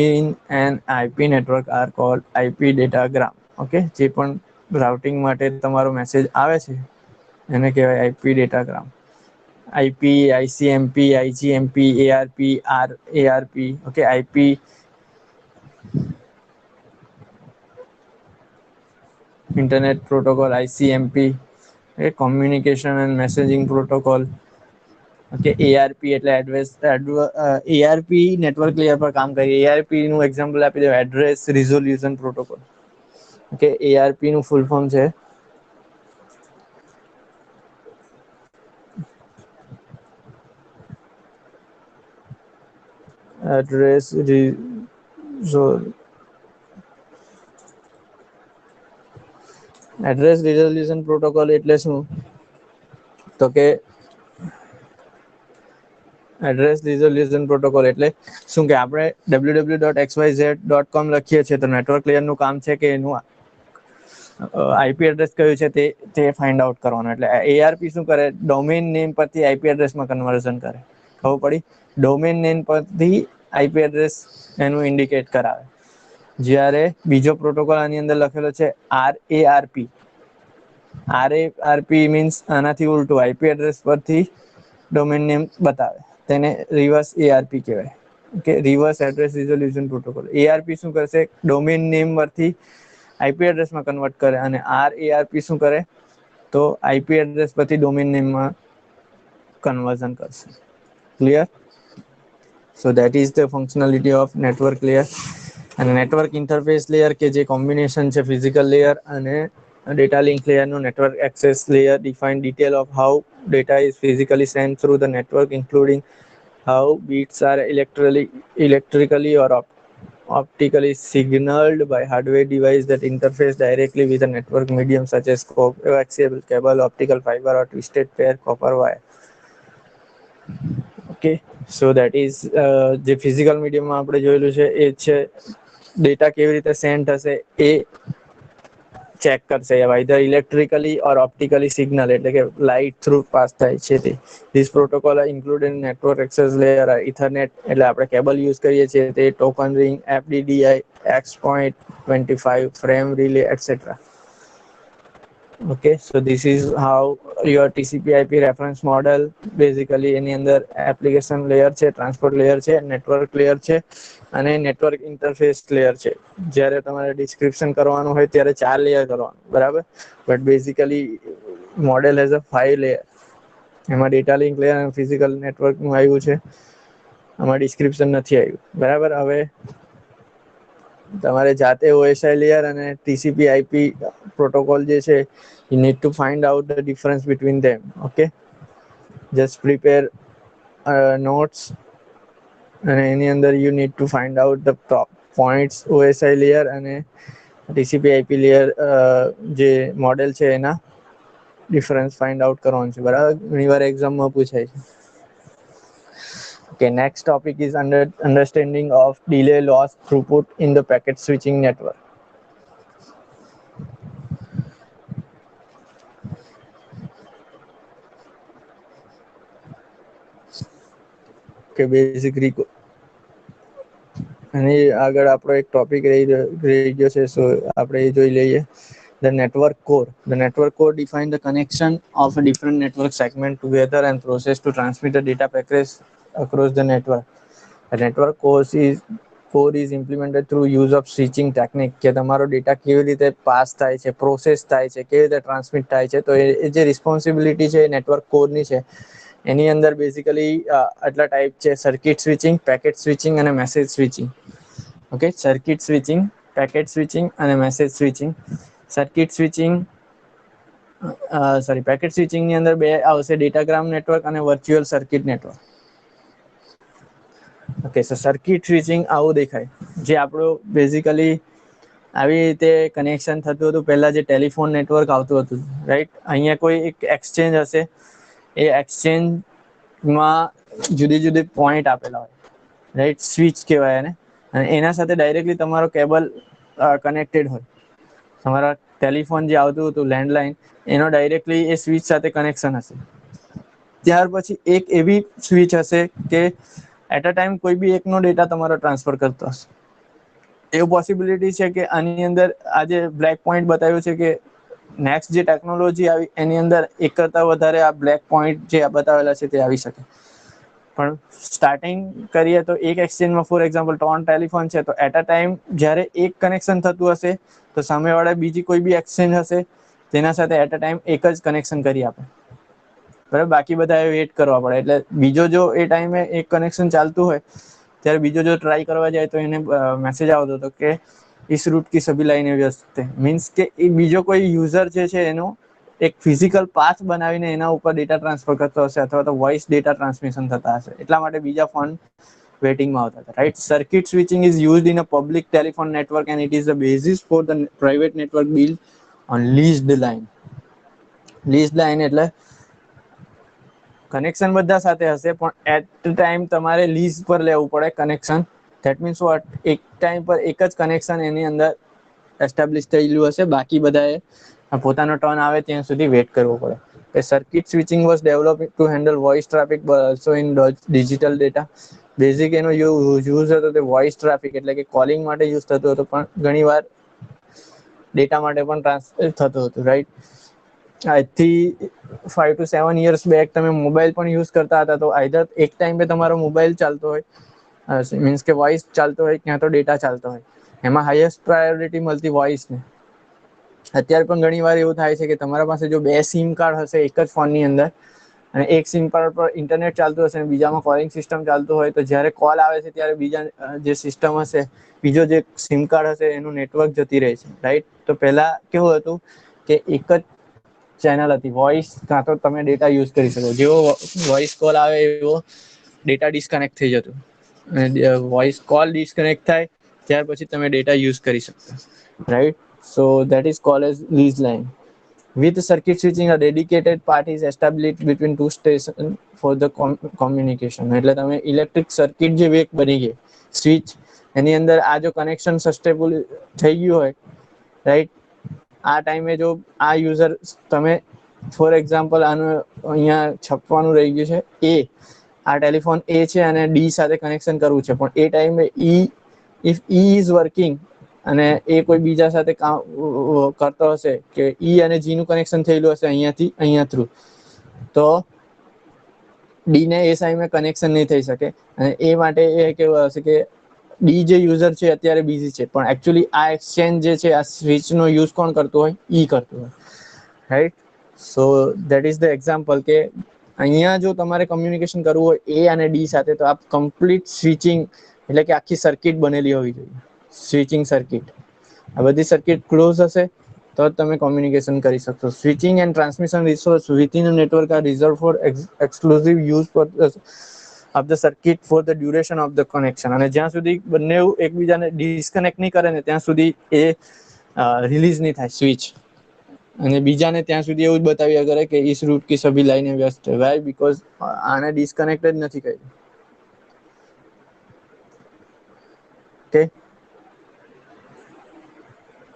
in an IP network are called IP datagram. Okay, જે પણ routing માટે તમારો મેસેજ આવે છે એને કહેવાય IP datagram. IP, ICMP, IGMP, ARP, ARP. Okay, IP Internet Protocol, ICMP, okay, Communication and Messaging Protocol. Okay, ARP એટલે ARP network layer પર કામ કરે. ARP નું એક્ઝામ્પલ આપી દો, address resolution protocol. Okay, ARP નું ફૂલ ફોર્મ છે address resolution protocol એટલે શું? તો કે એડ્રેસ રિઝોલ્યુશન પ્રોટોકોલ એટલે શું કે આપણે www.xyz.com લખીએ છીએ તો નેટવર્ક લેયરનું કામ છે કે એનું IP એડ્રેસ કયું છે તે ફાઇન્ડ આઉટ કરવાનું. એટલે ARP શું કરે, ડોમેઇન નેમ પરથી IP એડ્રેસમાં કન્વર્ઝન કરે. ખબર પડી? ડોમેઇન નેમ પરથી IP એડ્રેસ એનું ઇન્ડિકેટ કરાવે. જ્યારે બીજો પ્રોટોકોલ આની અંદર લખેલો છે RARP. RARP મીન્સ આનાથી ઉલટું, IP એડ્રેસ પરથી ડોમેન નેમ બતાવે. તેને રિવર્સ ARP કહેવાય. Okay, reverse address resolution protocol. ARP શું કરશે? ડોમેન નેમ પરથી IP એડ્રેસમાં કન્વર્ટ કરે, અને RARP શું કરે? તો IP એડ્રેસ પરથી ડોમેન નેમમાં કન્વર્ઝન કરશે. Clear? So that is the functionality of network layer. અને નેટવર્ક ઇન્ટરફેસ લેયર કે જે કોમ્બિનેશન છે ફિઝિકલ લેયર અને ડેટા લિંક લેયરનું. Network access layer define detail of how data is physically sent through the network, including how bits are electrically or optically signaled by hardware device that interface directly with a network medium such as coaxial cable, optical fiber or twisted pair copper wire. Okay, so that is જે physical મીડિયમમાં આપણે જોયેલું છે એ છે data કેવી રીતે send થશે એ check કરશે, either electrically or optically signal, એટલે કે લાઇટ થ્રુ પાસ થાય છે તે. This protocol are included in network access layer, ethernet એટલે આપણે કેબલ યુઝ કરીએ છીએ તે, token ring, FDDI, X.25 frame relay, etc. Okay, so this is how your TCP/IP reference model. Basically એની અંદર application layer છે, ટ્રાન્સપોર્ટ લેયર છે, network layer છે અને નેટવર્ક ઇન્ટરફેસ લેયર છે. જ્યારે તમારે ડિસ્ક્રિપ્શન કરવાનું હોય ત્યારે 4 લેયર કરવાનું, બરાબર? But basically model has a 5 layer. એમાં ડેટા લિંક લેયર અને ફિઝિકલ નેટવર્કનું આવ્યું છે, આમાં ડિસ્ક્રિપ્શન નથી આવ્યું, બરાબર? હવે તમારે જાતે OSI લેયર અને TCP/IP પ્રોટોકોલ જે છે, you need to find out the difference between them. Okay, just prepare notes, અને એની અંદર you need to find out the top points. OSI layer અને TCP/IP લેયર જે મોડેલ છે એના ડિફરન્સ ફાઇન્ડ આઉટ કરવાનું છે, બરાબર? ઘણીવાર એક્ઝામમાં પૂછાય છે. Okay, next topic is understanding of delay, loss, throughput in the packet switching network. Okay, basic અને આગળ આપણો એક ટોપિક રહી ગયો છે, સો આપણે એ જોઈ લઈએ. The network core. The network core defines the connection of a different network segment together and process to transmit the data packets across the network. The network core is implemented through use of switching technique. કે તમારો data કેવી રીતે pass થાય છે, process થાય છે, કેવી રીતે ટ્રાન્સમિટ થાય છે, તો એ જે રિસ્પોન્સિબિલિટી છે એ નેટવર્ક કોરની છે. એની અંદર બેઝિકલી આટલા ટાઈપ છે: સર્કિટ સ્વિચિંગ, પેકેટ સ્વિચિંગ અને message switching. Okay, circuit switching, packet switching અને message switching. Circuit switching packet switching ની અંદર બે આવશે: ડેટાગ્રામ નેટવર્ક અને virtual circuit network. Okay, so circuit switching આવું દેખાય, જે આપણું બેઝિકલી આવી રીતે કનેક્શન થતું હતું પહેલા, જે ટેલિફોન નેટવર્ક આવતું હતું, રાઈટ? અહીંયા કોઈ એક એક્સચેન્જ હશે, એ એક્સચેન્જમાં જુદી જુદી પોઈન્ટ આપેલા હોય, રાઈટ? સ્વિચ કહેવાય એને. અને એના સાથે ડાયરેક્ટલી તમારો કેબલ કનેક્ટેડ હોય. તમારા ટેલિફોન જે આવતું હતું લેન્ડલાઇન, એનો ડાયરેક્ટલી એ સ્વિચ સાથે કનેક્શન હશે. ત્યાર પછી એક એવી સ્વિચ હશે કે એટ અ ટાઈમ કોઈ બી એકનો ડેટા તમારો ટ્રાન્સફર કરતો હશે. એવું પોસિબિલિટી છે કે આની અંદર આજે બ્લેક પોઈન્ટ બતાવ્યું છે કે નેક્સ્ટ જે ટેકનોલોજી આવી એની અંદર એક કરતા વધારે આ બ્લેક પોઈન્ટ જે બતાવેલા છે તે આવી શકે. પણ સ્ટાર્ટિંગ કરીએ તો એક એક્સચેન્જમાં ફોર એક્ઝામ્પલ 3 ટેલિફોન છે, તો એટ અ ટાઈમ જ્યારે એક કનેક્શન થતું હશે તો સામેવાળા બીજી કોઈ બી એક્સચેન્જ હશે તેના સાથે એટ અ ટાઈમ એક જ કનેક્શન કરી આપે, બરાબર? બાકી બધા વેઇટ કરવા પડે. એટલે બીજો જો એ ટાઈમે એક કનેક્શન ચાલતું હોય ત્યારે બીજો જો ટ્રાય કરવા જાય તો એને મેસેજ આવતો હતો કે इस रूट की सभी लाइनें व्यस्त है. મીન્સ કે એ બીજો કોઈ યુઝર જે છે એનો એક ફિઝિકલ પાથ બનાવીને એના ઉપર ડેટા ટ્રાન્સફર કરતો હશે, અથવા તો વોઇસ ડેટા ટ્રાન્સમિશન થતા હશે. એટલા માટે બીજા ફોન વેટિંગમાં આવતા હતા, right? Circuit switching is used in a public telephone network and it is the basis for the private network build on leased line. Leased line એટલે કનેક્શન બધા સાથે હશે, પણ એટ ટાઈમ તમારે લીઝ પર લેવું પડે કનેક્શન. That means what? એક ટાઈમ પર એક જ કનેક્શન એની અંદર એસ્ટાબ્લિશ થયેલું હશે, બાકી બધાએ પોતાનો ટર્ન આવે ત્યાં સુધી વેઇટ કરવો પડે. Circuit switching was developed two handle voice traffic also in digital data. Basic એનો યુઝ હતો તે વોઇસ ટ્રાફિક એટલે કે કોલિંગ માટે યુઝ થતું હતું, પણ ઘણી વાર ડેટા માટે પણ ટ્રાન્સફર થતું હતું, રાઈટ? આજથી 5 to 7 years બેક તમે મોબાઈલ પણ યુઝ કરતા હતા, તો આઈધર એક ટાઈમ પે તમારો મોબાઈલ ચાલતો હોય, મીન્સ કે વોઇસ ચાલતો હોય, ક્યાં તો ડેટા ચાલતો હોય, એમાં હાઈએસ્ટ પ્રાયોરિટી મળતી વોઇસને. અત્યારે પણ ઘણી વાર એવું થાય છે કે તમારા પાસે જો 2 સિમ કાર્ડ હશે એક જ ફોનની અંદર, અને એક સિમ કાર્ડ પર ઇન્ટરનેટ ચાલતું હશે અને બીજામાં કોલિંગ સિસ્ટમ ચાલતું હોય, તો જ્યારે કોલ આવે છે ત્યારે બીજા જે સિસ્ટમ હશે, બીજો જે સિમ કાર્ડ હશે એનું નેટવર્ક જતી રહે છે, રાઈટ. તો પહેલા કેવું હતું કે એક જ ચેનલ હતી વોઇસ, કાં તો તમે ડેટા યુઝ કરી શકો. જેવો વોઇસ કોલ આવે એવો ડેટા ડિસ્કનેક્ટ થઈ જતું, અને વોઇસ કોલ ડિસ્કનેક્ટ થાય ત્યાર પછી તમે ડેટા યુઝ કરી શકતા, right. So that is called as lease line. With circuit switching, a dedicated path is established between two stations for the communication. એટલે તમે ઇલેક્ટ્રિક સર્કિટ જે એક બની ગઈ સ્વિચ, એની અંદર આ જો કનેક્શન સસ્ટેબલ થઈ ગયું હોય, રાઈટ. આ ટાઈમે જો આ યુઝર, તમે ફોર એક્ઝામ્પલ આનું અહીંયા છપવાનું રહી ગયું છે એ, આ ટેલિફોન એ છે અને ડી સાથે કનેક્શન કરવું છે, પણ એ ટાઈમે ઇફ ઈ ઇઝ વર્કિંગ અને એ કોઈ બીજા સાથે કામ કરતો હશે કે ઈ અને જી નું કનેક્શન થયેલું હશે અહીંયાથી અહીંયા થ્રુ, તો ડી ને એ સાઈડમાં કનેક્શન નહીં થઈ શકે. અને એ માટે એ કેવું હશે કે ડી જે યુઝર છે અત્યારે બીઝી છે, પણ એકચ્યુઅલી આ એક્સચેન્જ જે છે, આ સ્વિચનો યુઝ કોણ કરતું હોય? ઈ કરતું હોય, right. So that is the example કે અહીંયા જો તમારે કમ્યુનિકેશન કરવું હોય એ અને ડી સાથે, તો આ કમ્પ્લીટ સ્વિચિંગ, એટલે કે આખી સર્કિટ બનેલી હોવી જોઈએ, સ્વિચિંગ સર્કિટ. આ બધી સર્કિટ ક્લોઝ હશે તો જ તમે કોમ્યુનિકેશન કરી શકશો. Switching and transmission resource within a network are reserve for exclusive use for of the circuit for the duration of the connection. અને જ્યાં સુધી બંને એકબીજાને ડિસ્કનેક્ટ નહીં કરે ને ત્યાં સુધી એ રિલીઝ નહીં થાય સ્વિચ, અને બીજાને ત્યાં સુધી એવું જ બતાવ્યા કરે કે ઇસ રૂટ કી સભી લાઇને વ્યસ્ત છે. વાય? બીકોઝ આને ડિસ્કનેક્ટ જ નથી કર્યું. Okay.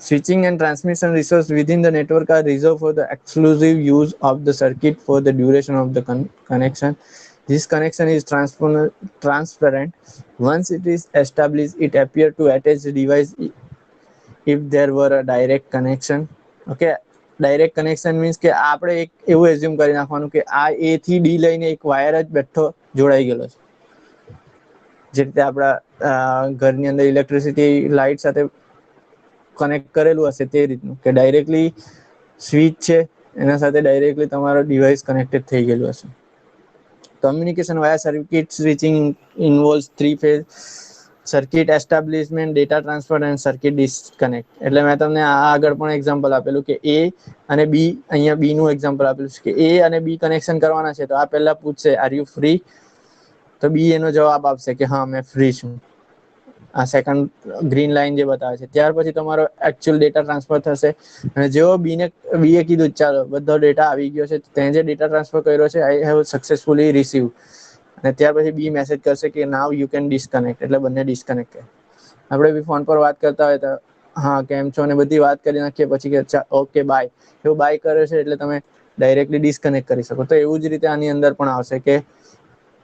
Switching and transmission resources within the network are reserved for the exclusive use of the circuit for the duration of the connection. This connection is transparent. Once it is established, it appears to attach the device if there were a direct connection. Okay. Direct connection means કે આપણે એક એવું assume કરી નાખવાનું કે આ એ થી D લઈને એક વાયર જ બેઠો જોડાઈ ગયેલો છે, જે રીતે આપણા ઘરની અંદર ઇલેક્ટ્રિસિટી લાઇટ સાથે કનેક્ટ કરેલું હશે તે રીતનું, કે ડાયરેક્ટલી સ્વિચ છે એના સાથે ડાયરેક્ટલી તમારો ડિવાઇસ કનેક્ટેડ થઈ ગયેલું હશે. Communication via circuit switching ઇન્વોલ્વ્સ 3 phase circuit establishment, data transfer and circuit disconnect. એટલે મેં તમને આ આગળ પણ એક્ઝામ્પલ આપેલું કે એ અને બી, અહીંયા બી નું એક્ઝામ્પલ આપેલું છે કે એ અને બી કનેક્શન કરવાના છે, તો આ પહેલા પૂછશે આર યુ ફ્રી, તો બી એનો જવાબ આપશે કે હા મેં ફ્રી છું. આ સેકન્ડ ગ્રીન લાઈન જે બતાવે છે, ત્યાર પછી તમારો એકચ્યુઅલ ડેટા ટ્રાન્સફર થશે, અને જેવો બીએ કીધું ચાલો બધો ડેટા આવી ગયો છે, તે જે ડેટા ટ્રાન્સફર કર્યો છે આઈ હેવ સક્સેસફુલી રિસીવ, અને ત્યાર પછી બી મેસેજ કરશે કે નાવ યુ કેન ડિસ્કનેક્ટ, એટલે બંને ડિસ્કનેક્ટ કરે. આપણે બી ફોન પર વાત કરતા હોય તો હા કેમ છો ને બધી વાત કરી નાખીએ, પછી કે ઓકે બાય, એવું બાય કરે છે એટલે તમે ડાયરેક્ટલી ડિસ્કનેક્ટ કરી શકો. તો એવું જ રીતે આની અંદર પણ આવશે કે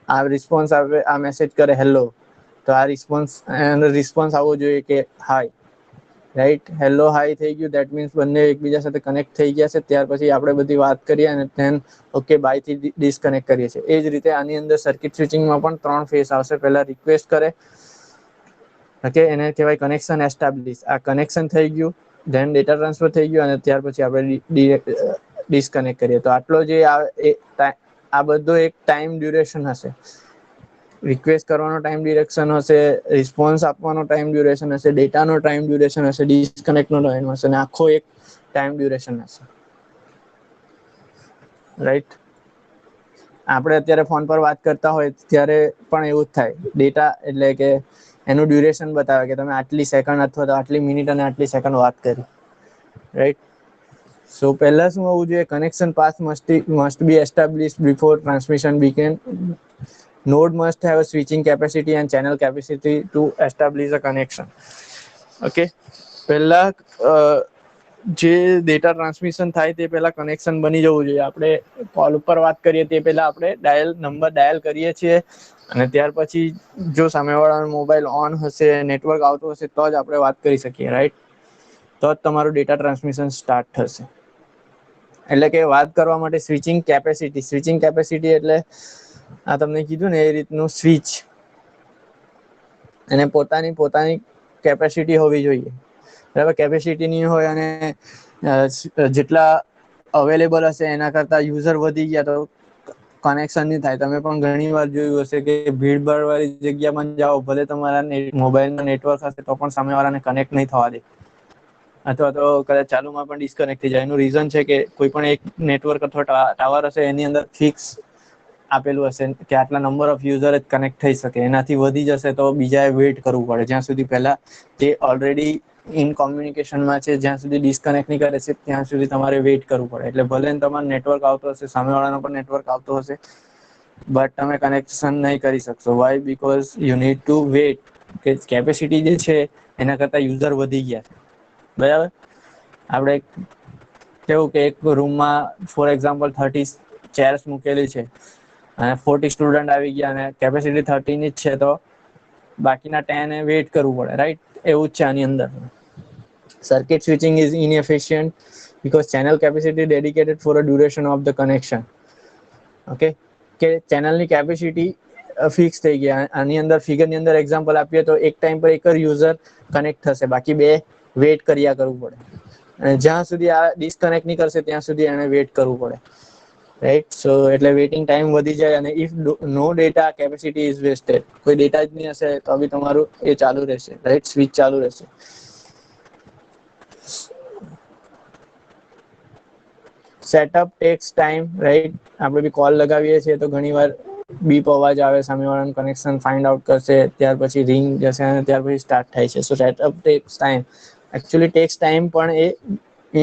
આ રિસ્પોન્સ આવે, આ મેસેજ કરે હેલો, તો આ રિસ્પોન્સ આવવો જોઈએ કે હાય, રાઈટ. હેલો હાય થઈ ગયું, દેટ મીન્સ બંને એકબીજા સાથે કનેક્ટ થઈ ગયા છે. ત્યાર પછી આપણે બધી વાત કરીએ અને ધેન ઓકે બાય થી ડિસ્કનેક્ટ કરીએ છીએ. એ જ રીતે આની અંદર સર્કિટ સ્વિચિંગમાં પણ 3 ફેઝ આવશે. પહેલા રિક્વેસ્ટ કરે, ઓકે, એને કહેવાય કનેક્શન એસ્ટાબ્લિશ. આ કનેક્શન થઈ ગયું, ધેન ડેટા ટ્રાન્સફર થઈ ગયું, અને ત્યાર પછી આપણે ડિસ્કનેક્ટ કરીએ. તો આટલો જે આ બધો એક ટાઈમ ડ્યુરેશન હશે. રિક્વેસ્ટ કરવાનો ટાઈમ ડ્યુરેશન હશે, રિસ્પોન્સ આપવાનો ટાઈમ ડ્યુરેશન હશે, ડેટાનો ટાઈમ ડ્યુરેશન હશે, ડિસ્કનેક્ટનો ટાઈમ હશે, અને આખો એક ટાઈમ ડ્યુરેશન હશે, રાઈટ. આપણે અત્યારે ફોન પર વાત કરતા હોય ત્યારે પણ એવું જ થાય. ડેટા એટલે કે એનું ડ્યુરેશન બતાવે કે તમે આટલી સેકન્ડ અથવા તો આટલી મિનિટ અને આટલી સેકન્ડ વાત કરી, રાઈટ. સો પહેલા શું હોવું જોઈએ? Connection path must be established before transmission began. Node must have a switching capacity and channel capacity to establish a connection. Okay. પહેલા જે ડેટા ટ્રાન્સમિશન થાય તે પહેલા કનેક્શન બની જવું જોઈએ. આપણે કોલ ઉપર વાત કરીએ તે પહેલા આપણે નંબર ડાયલ કરીએ છીએ, અને ત્યાર પછી જો સામેવાળાનો મોબાઈલ ઓન હશે, નેટવર્ક આવતું હશે, તો જ આપણે વાત કરી શકીએ, રાઈટ. તો જ તમારું ડેટા ટ્રાન્સમિશન સ્ટાર્ટ થશે. એટલે કે વાત કરવા માટે સ્વિચિંગ કેપેસિટી એટલે આ તમને કીધું ને એ રીતનું સ્વિચ અને પોતાની કેપેસિટી હોવી જોઈએ, બરાબર. કેપેસિટી નહીં હોય અને જેટલા અવેલેબલ હશે એના કરતા યુઝર વધી ગયા તો કનેક્શન નહીં થાય. તમે પણ ઘણી વાર જોયું હશે કે ભીડભાડ વાળી જગ્યામાં જાઓ, ભલે તમારા મોબાઈલમાં નેટવર્ક હશે તો પણ સામેવાળાને કનેક્ટ નહીં થવા દે, અથવા તો કદાચ ચાલુમાં પણ ડિસ્કનેક્ટ થઈ જાય. એનું રીઝન છે કે કોઈ પણ એક નેટવર્ક અથવા ટાવર હશે એની અંદર ફિક્સ આપેલું હશે કે આટલા નંબર ઓફ યુઝર જ કનેક્ટ થઈ શકે, એનાથી વધી જશે તો બીજાએ વેઇટ કરવું પડે જ્યાં સુધી પહેલા જે ઓલરેડી ઇન કોમ્યુનિકેશનમાં છે જ્યાં સુધી ડિસ્કનેક્ટ નહીં કરે છે ત્યાં સુધી તમારે વેઇટ કરવું પડે. એટલે ભલે તમારે નેટવર્ક આવતો હશે, સામેવાળાનો પણ નેટવર્ક આવતો હશે, બટ તમે કનેક્શન નહીં કરી શકશો. Why? Because you need to wait. કે કેપેસિટી જે છે એના કરતા યુઝર વધી ગયા છે, બરાબર. આપણે કેવું કે એક રૂમમાં ફોર એક્ઝામ્પલ 30 ચેર્સ મૂકેલી છે અને 40 સ્ટુડન્ટ આવી ગયા અને કેપેસિટી 30 ની જ છે, તો બાકીના 10 એ વેઇટ કરવું પડે, રાઈટ? એવું જ છે આની અંદર. Circuit switching is inefficient because channel capacity dedicated for a duration of the connection. Okay, કે ચેનલની કેપેસિટી ફિક્સ થઈ ગયા. આની અંદર ફિગરની અંદર એક્ઝામ્પલ આપીએ તો એક ટાઈમ પર એક જ યુઝર કનેક્ટ થશે, બાકી બે વેઇટ કર્યા કરવું પડે. અને જ્યાં સુધી આ ડિસ્કનેક્ટ નહીં કરશે ત્યાં સુધી એને વેઇટ કરવું પડે, રાઈટ? સો એટલે વેઇટિંગ ટાઈમ વધી જાય અને if no data capacity is wasted. કોઈ ડેટા જ નહીં હશે તો બી તમારું એ ચાલુ રહેશે, રાઈટ? સ્વિચ ચાલુ રહેશે. Setup takes time, right? આપણે બી કોલ લગાવીએ છીએ તો ઘણીવાર બીપ અવાજ આવે, સામેવાળાનું કનેક્શન ફાઇન્ડ આઉટ કરશે, ત્યાર પછી રિંગ જશે અને ત્યાર પછી સ્ટાર્ટ થાય છે. So setup takes time. Actually takes time પણ એ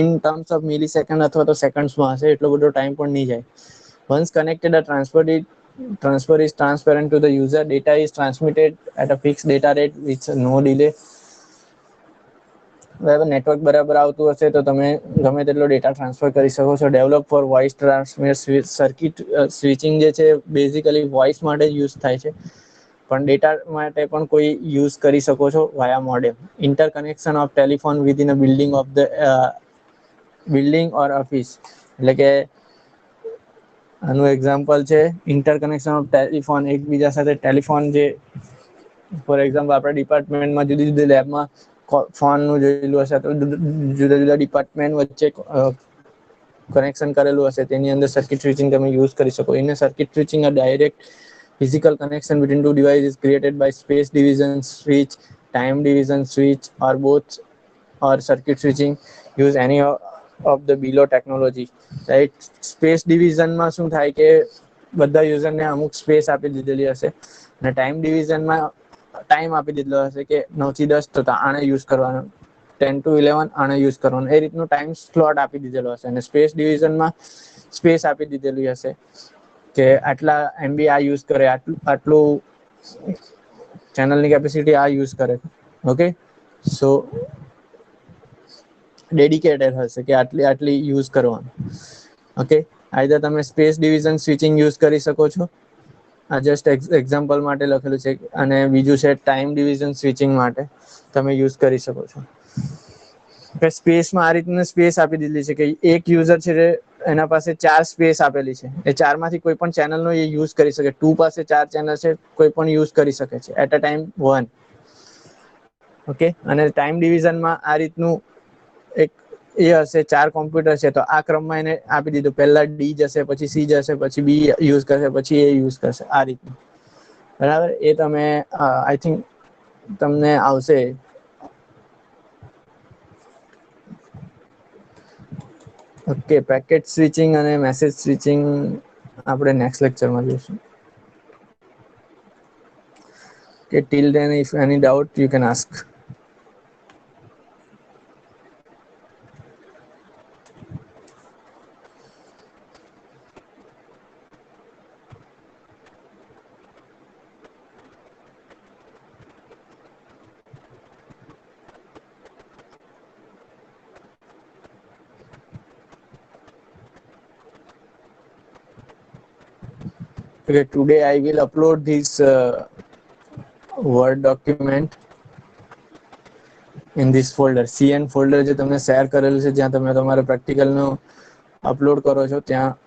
in terms of millisecond અથવા તો સેકન્ડ્સમાં હશે, એટલો બધો ટાઈમ પણ નહીં જાય. Once connected transfer is transparent to the user. Data is transmitted at a fixed data rate with no delay. બરાબર. નેટવર્ક બરાબર આવતું હશે તો તમે ગમે તેટલો ડેટા ટ્રાન્સફર કરી શકો છો. Develop for voice transmit circuit switching જે છે બેઝિકલી વોઇસ માટે યુઝ થાય છે, પણ ડેટા માટે પણ કોઈ યુઝ કરી શકો છો via modem. Interconnection of telephone within a building of the building or office. એટલે કે આનું એક્ઝામ્પલ છે ઇન્ટરકનેક્શન ઓફ ટેલિફોન. એકબીજા સાથે ટેલિફોન જે ફોર એક્ઝામ્પલ આપણા ડિપાર્ટમેન્ટમાં જુદી જુદી લેબમાં ફોનનું જોયેલું હશે તો જુદા જુદા ડિપાર્ટમેન્ટ વચ્ચે કનેક્શન કરેલું હશે, તેની અંદર સર્કિટ સ્વિચિંગ તમે યુઝ કરી શકો. In circuit switching a direct physical connection between two devices is created by space division switch, time division switch, or both, or circuit switching. Use any of the below technology, right? Space ડિવિઝનમાં શું થાય કે બધા યુઝરને અમુક space આપી દીધેલી હશે અને ટાઈમ ડિવિઝનમાં ટાઈમ આપી દીધેલો હશે કે 9 થી 10 તો આને યુઝ કરવાનો, 10 to 11 આને યુઝ કરવાનો. એ રીતનું ટાઈમ સ્લોટ આપી દીધેલો હશે. અને સ્પેસ ડિવિઝનમાં સ્પેસ આપી દીધેલી હશે કે આટલા MB આ યુઝ કરે, આટલું ચેનલની કેપેસિટી આ યુઝ કરે. ઓકે, સો ડેડિકેટેડ હશે કે આટલી યુઝ કરવાનું. ઓકે, આઈધર તમે સ્પેસ ડિવિઝન સ્વિચિંગ યુઝ કરી શકો છો, આ જસ્ટ એક્ઝામ્પલ માટે લખેલું છે, અને બીજું છે ટાઈમ ડિવિઝન સ્વિચિંગ માટે તમે યુઝ કરી શકો છો. સ્પેસમાં આ રીતની સ્પેસ આપી દીધી છે કે એક યુઝર છે એના પાસે 4 સ્પેસ આપેલી છે, એ 4 માંથી કોઈ પણ ચેનલનો એ યુઝ કરી શકે. 2 પાસે 4 ચેનલ છે, કોઈ પણ યુઝ કરી શકે છે એટ અ ટાઈમ 1. ઓકે, અને ટાઈમ ડિવિઝનમાં આ રીતનું એક એ હશે, 4 કોમ્પ્યુટર છે તો આ ક્રમમાં એને આપી દીધું, પહેલા D જશે, પછી C જશે, પછી B યુઝ કરશે, પછી A યુઝ કરશે, આ રીતનું. બરાબર. એ તમે આઈ થિંક તમને આવશે. ઓકે, પેકેટ સ્વિચિંગ અને મેસેજ સ્વિચિંગ આપણે નેક્સ્ટ લેક્ચરમાં જોઈશું. Okay, till then if any doubt you can ask. Okay, today I will upload this Word document in this folder. CN folder જે તમને શેર કરેલું છે જ્યાં તમે તમારા પ્રેક્ટિકલનું અપલોડ કરો છો ત્યાં